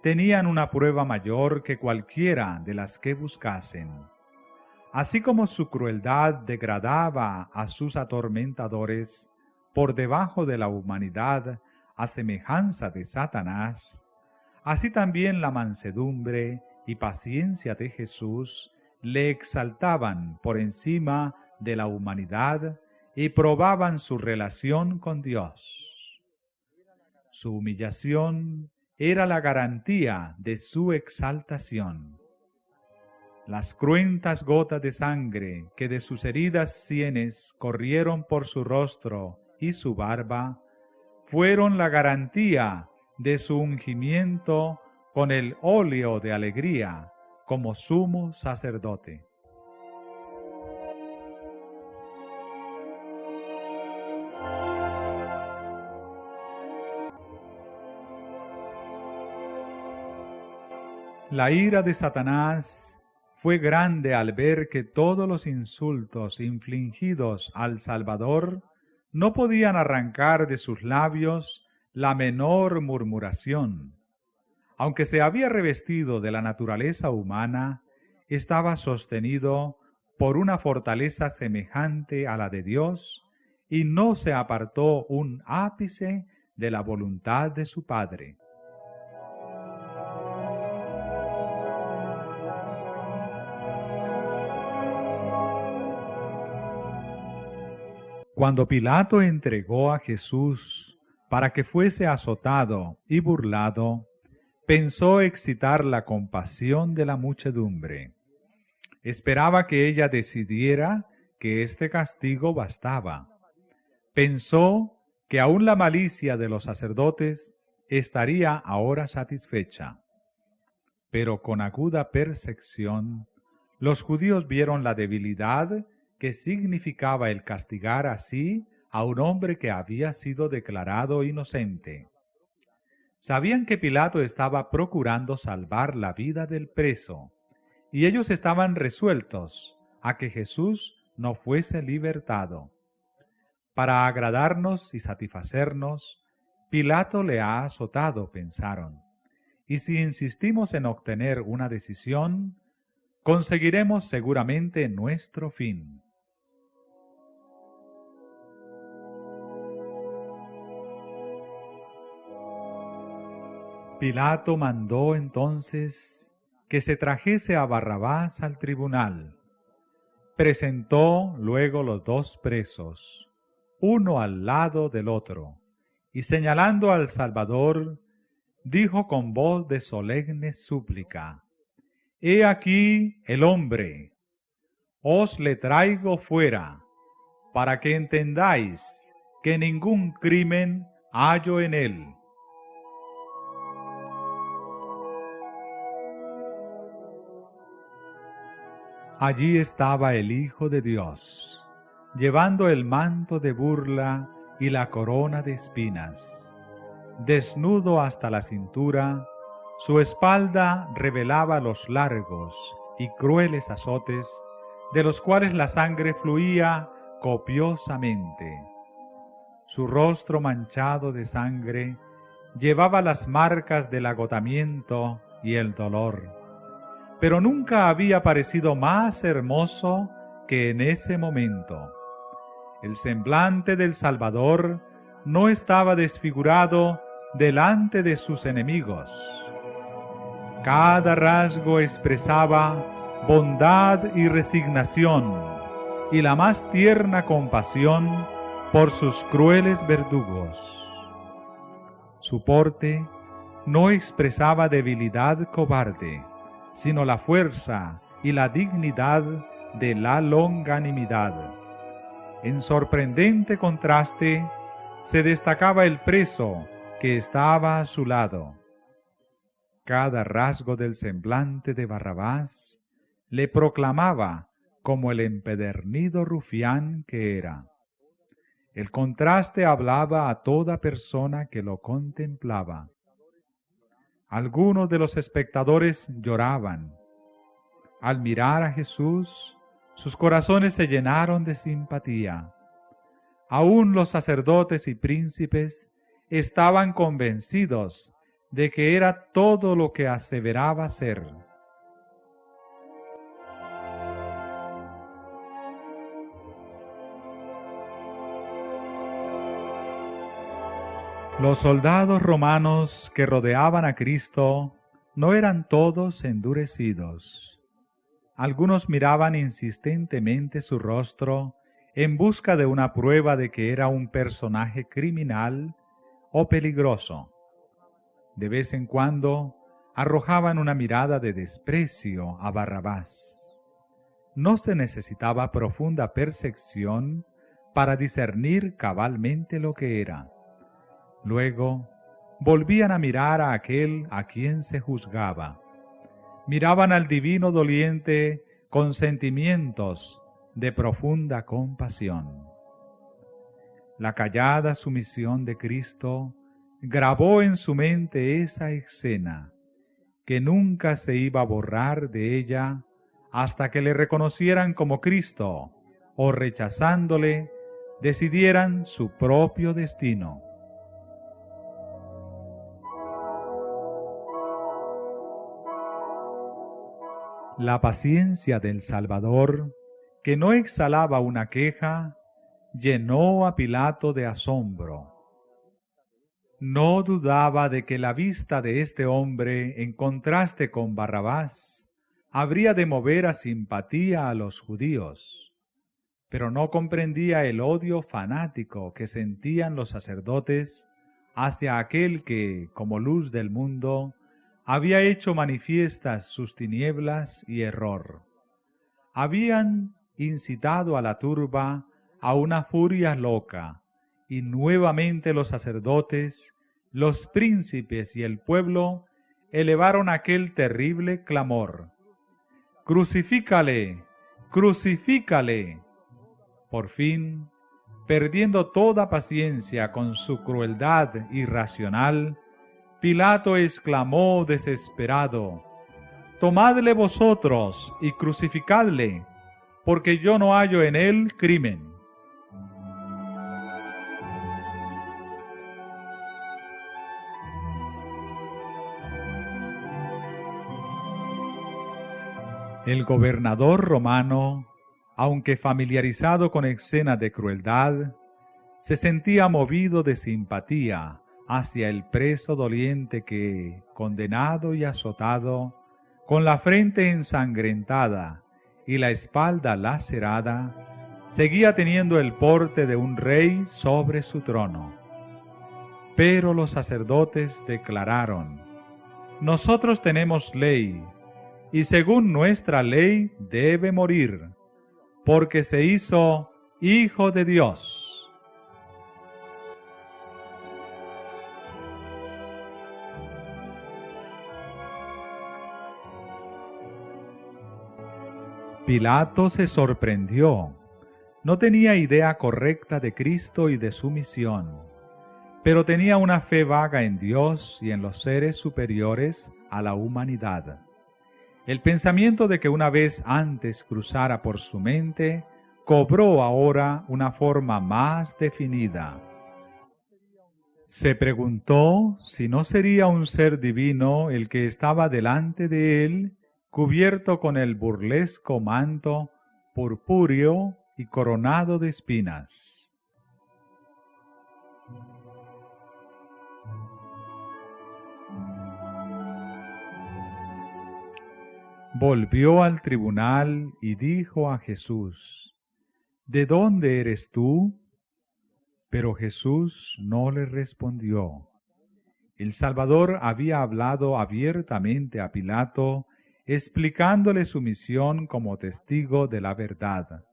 Tenían una prueba mayor que cualquiera de las que buscasen. Así como su crueldad degradaba a sus atormentadores por debajo de la humanidad a semejanza de Satanás, así también la mansedumbre y paciencia de Jesús le exaltaban por encima de la humanidad y probaban su relación con Dios. Su humillación era la garantía de su exaltación. Las cruentas gotas de sangre que de sus heridas sienes corrieron por su rostro y su barba, fueron la garantía de su ungimiento con el óleo de alegría como sumo sacerdote. La ira de Satanás fue grande al ver que todos los insultos infligidos al Salvador no podían arrancar de sus labios la menor murmuración. Aunque se había revestido de la naturaleza humana, estaba sostenido por una fortaleza semejante a la de Dios y no se apartó un ápice de la voluntad de su Padre. Cuando Pilato entregó a Jesús para que fuese azotado y burlado, pensó excitar la compasión de la muchedumbre. Esperaba que ella decidiera que este castigo bastaba. Pensó que aún la malicia de los sacerdotes estaría ahora satisfecha. Pero con aguda percepción, los judíos vieron la debilidad que significaba el castigar así a un hombre que había sido declarado inocente. Sabían que Pilato estaba procurando salvar la vida del preso, y ellos estaban resueltos a que Jesús no fuese libertado. Para agradarnos y satisfacernos, Pilato le ha azotado, pensaron, y si insistimos en obtener una decisión, conseguiremos seguramente nuestro fin. Pilato mandó entonces que se trajese a Barrabás al tribunal. Presentó luego los dos presos, uno al lado del otro, y señalando al Salvador, dijo con voz de solemne súplica: «He aquí el hombre, os le traigo fuera, para que entendáis que ningún crimen hallo en él». Allí estaba el Hijo de Dios, llevando el manto de burla y la corona de espinas. Desnudo hasta la cintura, su espalda revelaba los largos y crueles azotes, de los cuales la sangre fluía copiosamente. Su rostro manchado de sangre llevaba las marcas del agotamiento y el dolor. Pero nunca había parecido más hermoso que en ese momento. El semblante del Salvador no estaba desfigurado delante de sus enemigos. Cada rasgo expresaba bondad y resignación y la más tierna compasión por sus crueles verdugos. Su porte no expresaba debilidad cobarde, sino la fuerza y la dignidad de la longanimidad. En sorprendente contraste se destacaba el preso que estaba a su lado. Cada rasgo del semblante de Barrabás le proclamaba como el empedernido rufián que era. El contraste hablaba a toda persona que lo contemplaba. Algunos de los espectadores lloraban. Al mirar a Jesús, sus corazones se llenaron de simpatía. Aún los sacerdotes y príncipes estaban convencidos de que era todo lo que aseveraba ser. Los soldados romanos que rodeaban a Cristo no eran todos endurecidos. Algunos miraban insistentemente su rostro en busca de una prueba de que era un personaje criminal o peligroso. De vez en cuando arrojaban una mirada de desprecio a Barrabás. No se necesitaba profunda percepción para discernir cabalmente lo que era. Luego volvían a mirar a aquel a quien se juzgaba. Miraban al divino doliente con sentimientos de profunda compasión. La callada sumisión de Cristo grabó en su mente esa escena, que nunca se iba a borrar de ella hasta que le reconocieran como Cristo o, rechazándole, decidieran su propio destino. La paciencia del Salvador, que no exhalaba una queja, llenó a Pilato de asombro. No dudaba de que la vista de este hombre, en contraste con Barrabás, habría de mover a simpatía a los judíos, pero no comprendía el odio fanático que sentían los sacerdotes hacia aquel que, como luz del mundo, había hecho manifiestas sus tinieblas y error. Habían incitado a la turba a una furia loca, y nuevamente los sacerdotes, los príncipes y el pueblo elevaron aquel terrible clamor: ¡Crucifícale! ¡Crucifícale! Por fin, perdiendo toda paciencia con su crueldad irracional, Pilato exclamó desesperado: «Tomadle vosotros y crucificadle, porque yo no hallo en él crimen». El gobernador romano, aunque familiarizado con escenas de crueldad, se sentía movido de simpatía hacia el preso doliente que, condenado y azotado, con la frente ensangrentada y la espalda lacerada, seguía teniendo el porte de un rey sobre su trono. Pero los sacerdotes declararon: «Nosotros tenemos ley, y según nuestra ley debe morir, porque se hizo Hijo de Dios». Pilato se sorprendió. No tenía idea correcta de Cristo y de su misión, pero tenía una fe vaga en Dios y en los seres superiores a la humanidad. El pensamiento de que una vez antes cruzara por su mente cobró ahora una forma más definida. Se preguntó si no sería un ser divino el que estaba delante de él, cubierto con el burlesco manto purpúreo y coronado de espinas. Volvió al tribunal y dijo a Jesús: «¿De dónde eres tú?». Pero Jesús no le respondió. El Salvador había hablado abiertamente a Pilato, explicándole su misión como testigo de la verdad.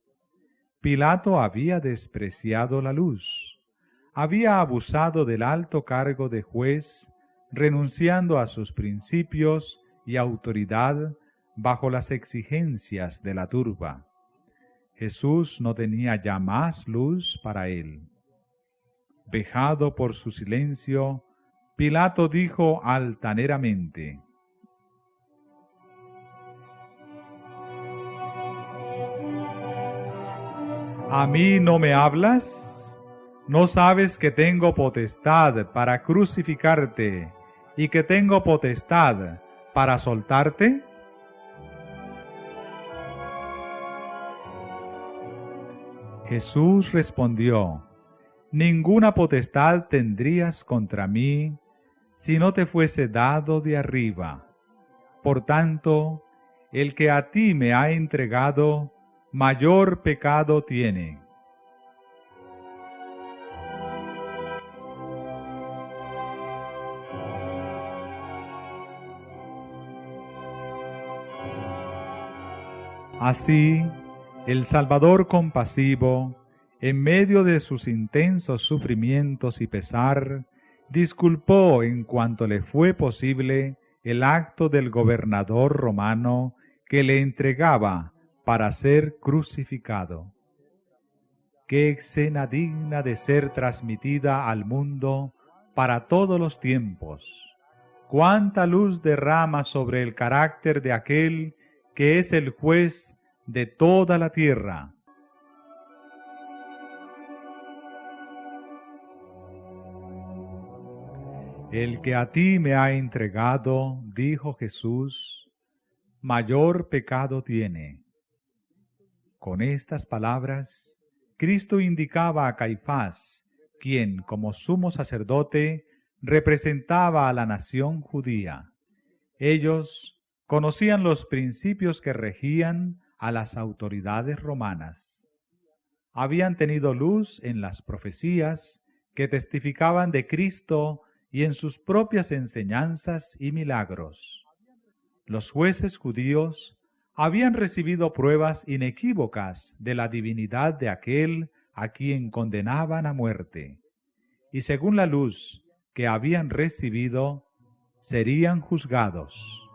Pilato había despreciado la luz, había abusado del alto cargo de juez, renunciando a sus principios y autoridad bajo las exigencias de la turba. Jesús no tenía ya más luz para él. Vejado por su silencio, Pilato dijo altaneramente: ¿A mí no me hablas? ¿No sabes que tengo potestad para crucificarte y que tengo potestad para soltarte? Jesús respondió: Ninguna potestad tendrías contra mí si no te fuese dado de arriba. Por tanto, el que a ti me ha entregado, mayor pecado tiene. Así, el Salvador compasivo, en medio de sus intensos sufrimientos y pesar, disculpó en cuanto le fue posible el acto del gobernador romano que le entregaba para ser crucificado. Qué escena digna de ser transmitida al mundo para todos los tiempos. Cuánta luz derrama sobre el carácter de aquel que es el juez de toda la tierra. El que a ti me ha entregado, dijo Jesús, mayor pecado tiene. Con estas palabras, Cristo indicaba a Caifás, quien, como sumo sacerdote, representaba a la nación judía. Ellos conocían los principios que regían a las autoridades romanas. Habían tenido luz en las profecías que testificaban de Cristo y en sus propias enseñanzas y milagros. Los jueces judíos habían recibido pruebas inequívocas de la divinidad de aquel a quien condenaban a muerte, y según la luz que habían recibido, serían juzgados.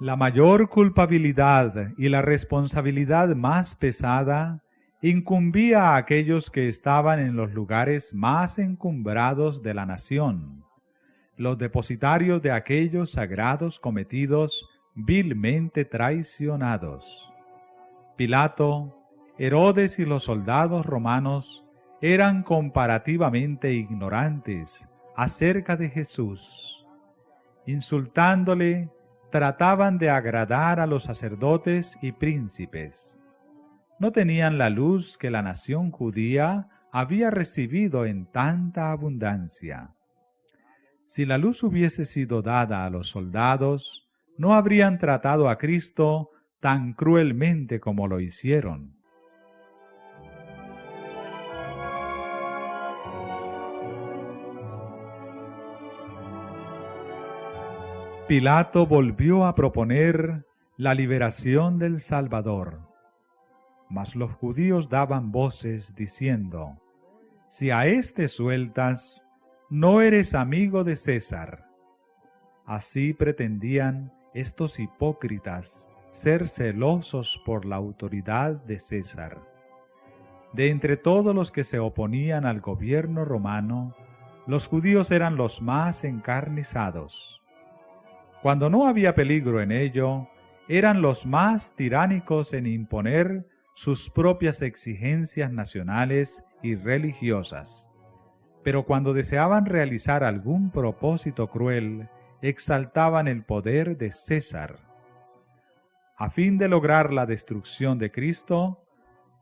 La mayor culpabilidad y la responsabilidad más pesada incumbía a aquellos que estaban en los lugares más encumbrados de la nación, los depositarios de aquellos sagrados cometidos vilmente traicionados. Pilato, Herodes y los soldados romanos eran comparativamente ignorantes acerca de Jesús. Insultándole, trataban de agradar a los sacerdotes y príncipes. No tenían la luz que la nación judía había recibido en tanta abundancia. Si la luz hubiese sido dada a los soldados, no habrían tratado a Cristo tan cruelmente como lo hicieron. Pilato volvió a proponer la liberación del Salvador, mas los judíos daban voces diciendo: si a éste sueltas, no eres amigo de César. Así pretendían estos hipócritas ser celosos por la autoridad de César. De entre todos los que se oponían al gobierno romano, los judíos eran los más encarnizados. Cuando no había peligro en ello, eran los más tiránicos en imponer sus propias exigencias nacionales y religiosas. Pero cuando deseaban realizar algún propósito cruel, exaltaban el poder de César. A fin de lograr la destrucción de Cristo,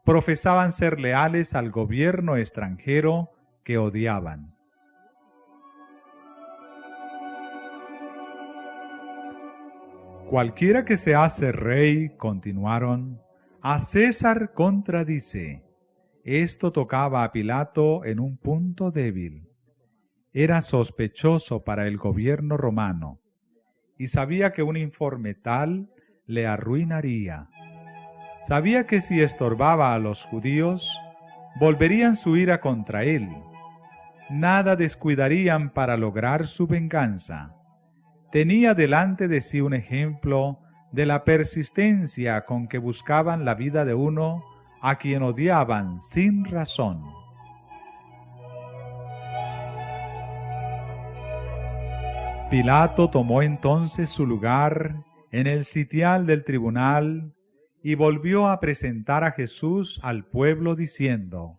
profesaban ser leales al gobierno extranjero que odiaban. Cualquiera que se hace rey, continuaron, a César contradice. Esto tocaba a Pilato en un punto débil. Era sospechoso para el gobierno romano y sabía que un informe tal le arruinaría. Sabía que si estorbaba a los judíos, volverían su ira contra él. Nada descuidarían para lograr su venganza. Tenía delante de sí un ejemplo de la persistencia con que buscaban la vida de uno a quien odiaban sin razón. Pilato tomó entonces su lugar en el sitial del tribunal y volvió a presentar a Jesús al pueblo diciendo: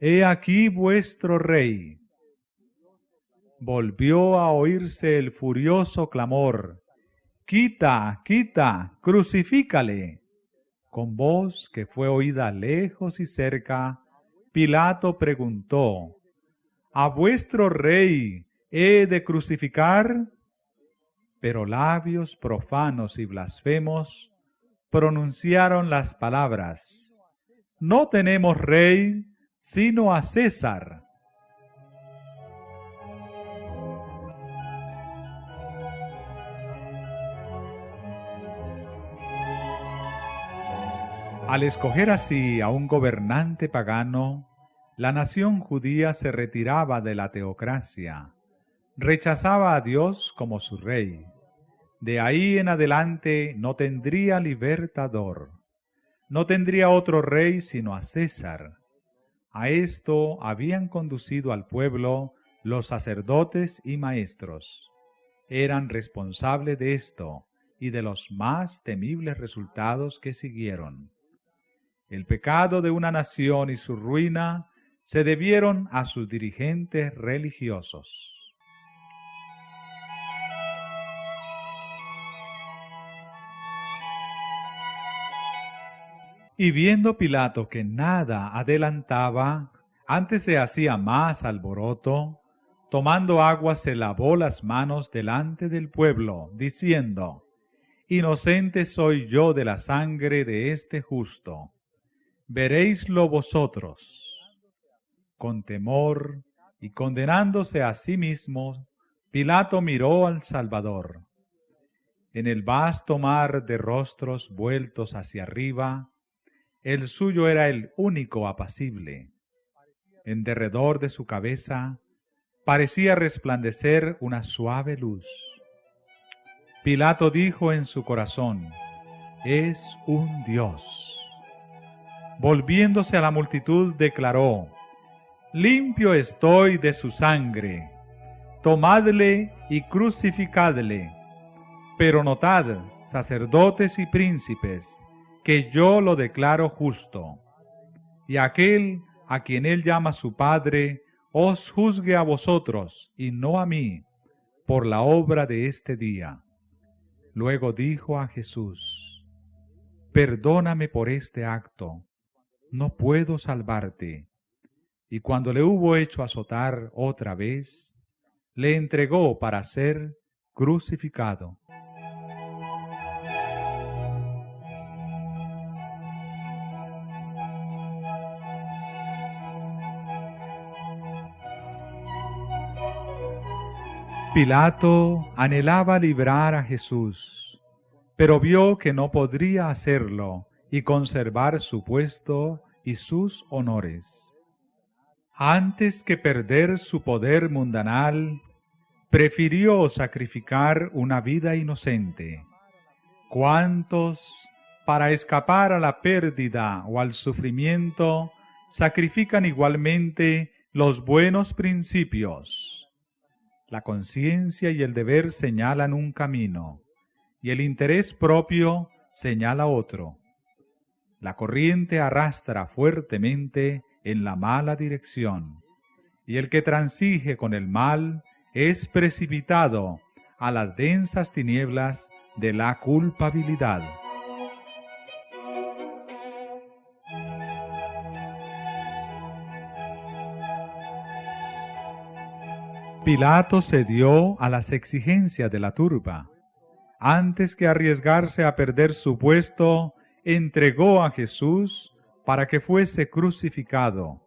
«He aquí vuestro rey». Volvió a oírse el furioso clamor: «¡Quita, quita, crucifícale!». Con voz que fue oída lejos y cerca, Pilato preguntó: «¿A vuestro rey he de crucificar?». Pero labios profanos y blasfemos pronunciaron las palabras: «No tenemos rey sino a César». Al escoger así a un gobernante pagano, la nación judía se retiraba de la teocracia, rechazaba a Dios como su rey. De ahí en adelante no tendría libertador, no tendría otro rey sino a César. A esto habían conducido al pueblo los sacerdotes y maestros. Eran responsables de esto y de los más temibles resultados que siguieron. El pecado de una nación y su ruina se debieron a sus dirigentes religiosos. Y viendo Pilato que nada adelantaba, antes se hacía más alboroto, tomando agua se lavó las manos delante del pueblo, diciendo: «Inocente soy yo de la sangre de este justo. Veréislo vosotros». Con temor y condenándose a sí mismo, Pilato miró al Salvador. En el vasto mar de rostros vueltos hacia arriba, el suyo era el único apacible. En derredor de su cabeza parecía resplandecer una suave luz. Pilato dijo en su corazón: «Es un Dios». Volviéndose a la multitud declaró: «Limpio estoy de su sangre, tomadle y crucificadle. Pero notad, sacerdotes y príncipes, que yo lo declaro justo. Y aquel a quien él llama su Padre, os juzgue a vosotros y no a mí, por la obra de este día». Luego dijo a Jesús: «Perdóname por este acto, no puedo salvarte». Y cuando le hubo hecho azotar otra vez, le entregó para ser crucificado. Pilato anhelaba librar a Jesús, pero vio que no podría hacerlo y conservar su puesto y sus honores. Antes que perder su poder mundanal, prefirió sacrificar una vida inocente. ¿Cuántos, para escapar a la pérdida o al sufrimiento, sacrifican igualmente los buenos principios? La conciencia y el deber señalan un camino, y el interés propio señala otro. La corriente arrastra fuertemente en la mala dirección, y el que transige con el mal es precipitado a las densas tinieblas de la culpabilidad. Pilato cedió a las exigencias de la turba. Antes que arriesgarse a perder su puesto, entregó a Jesús para que fuese crucificado.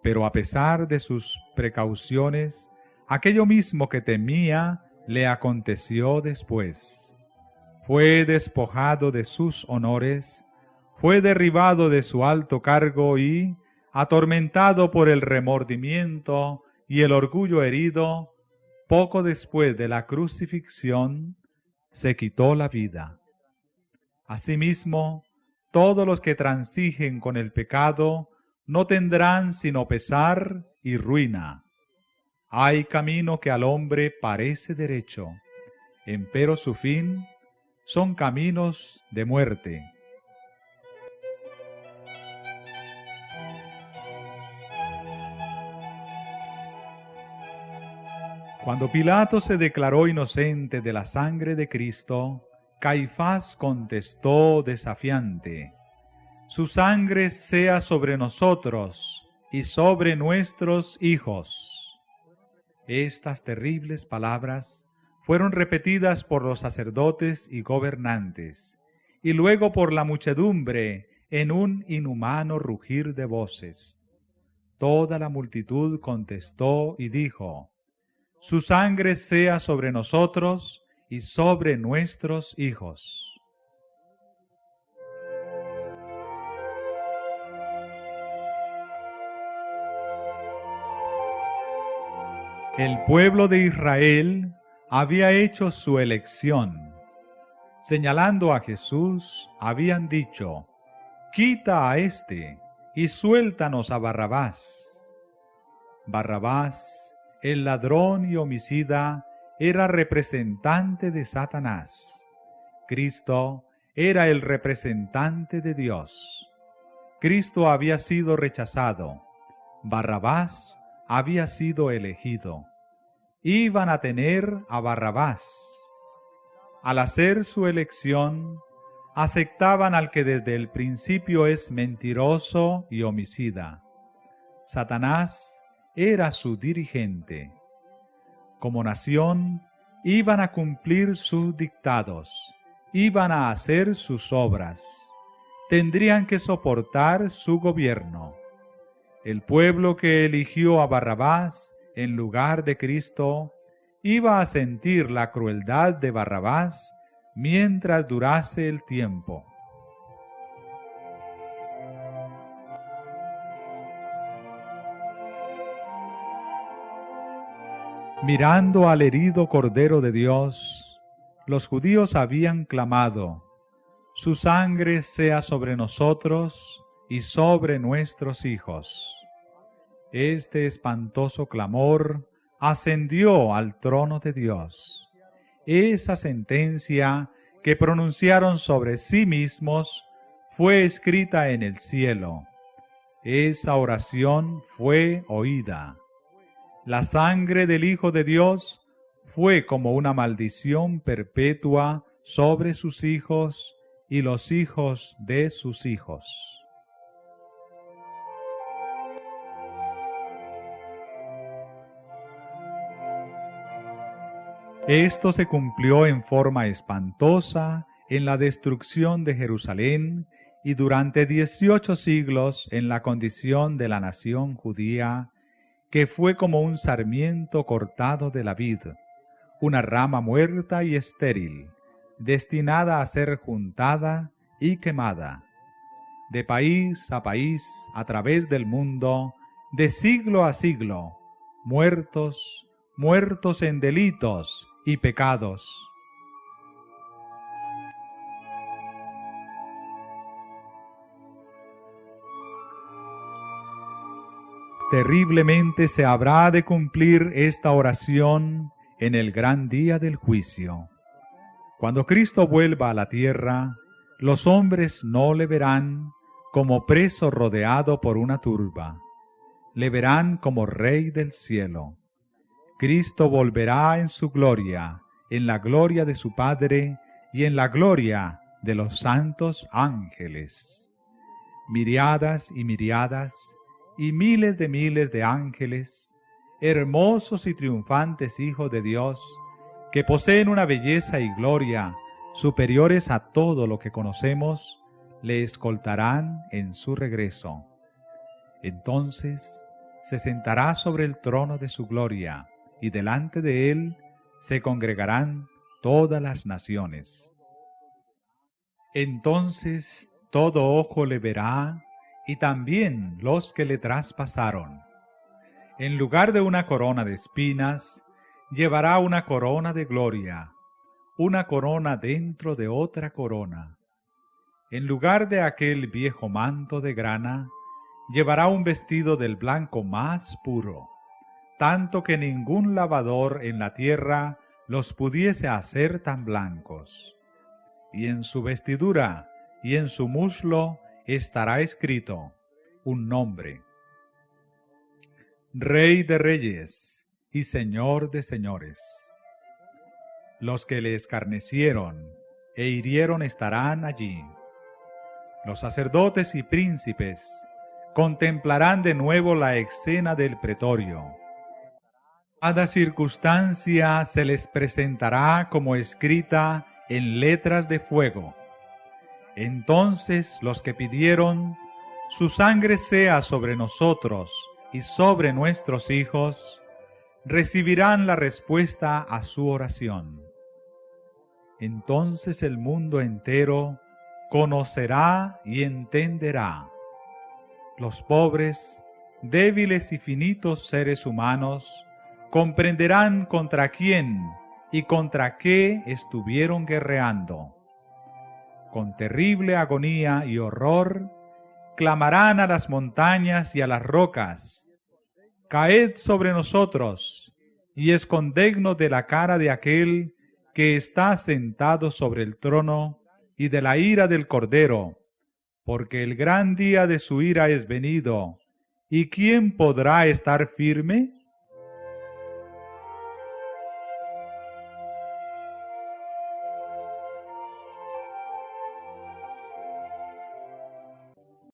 Pero a pesar de sus precauciones, aquello mismo que temía le aconteció después. Fue despojado de sus honores, fue derribado de su alto cargo y, atormentado por el remordimiento y el orgullo herido, poco después de la crucifixión, se quitó la vida. Asimismo, todos los que transigen con el pecado no tendrán sino pesar y ruina. Hay camino que al hombre parece derecho, empero su fin son caminos de muerte. Cuando Pilato se declaró inocente de la sangre de Cristo, Caifás contestó desafiante: «Su sangre sea sobre nosotros y sobre nuestros hijos». Estas terribles palabras fueron repetidas por los sacerdotes y gobernantes, y luego por la muchedumbre en un inhumano rugir de voces. Toda la multitud contestó y dijo: «Su sangre sea sobre nosotros y sobre nuestros hijos». El pueblo de Israel había hecho su elección. Señalando a Jesús, habían dicho: «Quita a éste y suéltanos a Barrabás». Barrabás, el ladrón y homicida, era representante de Satanás. Cristo era el representante de Dios. Cristo había sido rechazado. Barrabás había sido elegido. Iban a tener a Barrabás. Al hacer su elección, aceptaban al que desde el principio es mentiroso y homicida. Satanás era su dirigente. Como nación, iban a cumplir sus dictados, iban a hacer sus obras, tendrían que soportar su gobierno. El pueblo que eligió a Barrabás en lugar de Cristo iba a sentir la crueldad de Barrabás mientras durase el tiempo. Mirando al herido Cordero de Dios, los judíos habían clamado: «Su sangre sea sobre nosotros y sobre nuestros hijos». Este espantoso clamor ascendió al trono de Dios. Esa sentencia que pronunciaron sobre sí mismos fue escrita en el cielo. Esa oración fue oída. La sangre del Hijo de Dios fue como una maldición perpetua sobre sus hijos y los hijos de sus hijos. Esto se cumplió en forma espantosa en la destrucción de Jerusalén y durante 18 siglos en la condición de la nación judía, que fue como un sarmiento cortado de la vid, una rama muerta y estéril, destinada a ser juntada y quemada. De país, a través del mundo, de siglo a siglo, muertos, muertos en delitos y pecados. Terriblemente se habrá de cumplir esta oración en el gran día del juicio. Cuando Cristo vuelva a la tierra, los hombres no le verán como preso rodeado por una turba. Le verán como Rey del cielo. Cristo volverá en su gloria, en la gloria de su Padre y en la gloria de los santos ángeles. Miriadas y miriadas y miles de ángeles, hermosos y triunfantes hijos de Dios, que poseen una belleza y gloria superiores a todo lo que conocemos, le escoltarán en su regreso. Entonces se sentará sobre el trono de su gloria, y delante de él se congregarán todas las naciones. Entonces todo ojo le verá, y también los que le traspasaron. En lugar de una corona de espinas, llevará una corona de gloria, una corona dentro de otra corona. En lugar de aquel viejo manto de grana, llevará un vestido del blanco más puro, tanto que ningún lavador en la tierra los pudiese hacer tan blancos. Y en su vestidura y en su muslo estará escrito un nombre: Rey de Reyes y Señor de Señores. Los que le escarnecieron e hirieron estarán allí. Los sacerdotes y príncipes contemplarán de nuevo la escena del pretorio. Cada circunstancia se les presentará como escrita en letras de fuego. Entonces los que pidieron, su sangre sea sobre nosotros y sobre nuestros hijos, recibirán la respuesta a su oración. Entonces el mundo entero conocerá y entenderá. Los pobres, débiles y finitos seres humanos comprenderán contra quién y contra qué estuvieron guerreando. Con terrible agonía y horror, clamarán a las montañas y a las rocas: caed sobre nosotros y escondednos de la cara de aquel que está sentado sobre el trono y de la ira del Cordero, porque el gran día de su ira es venido, ¿y quién podrá estar firme?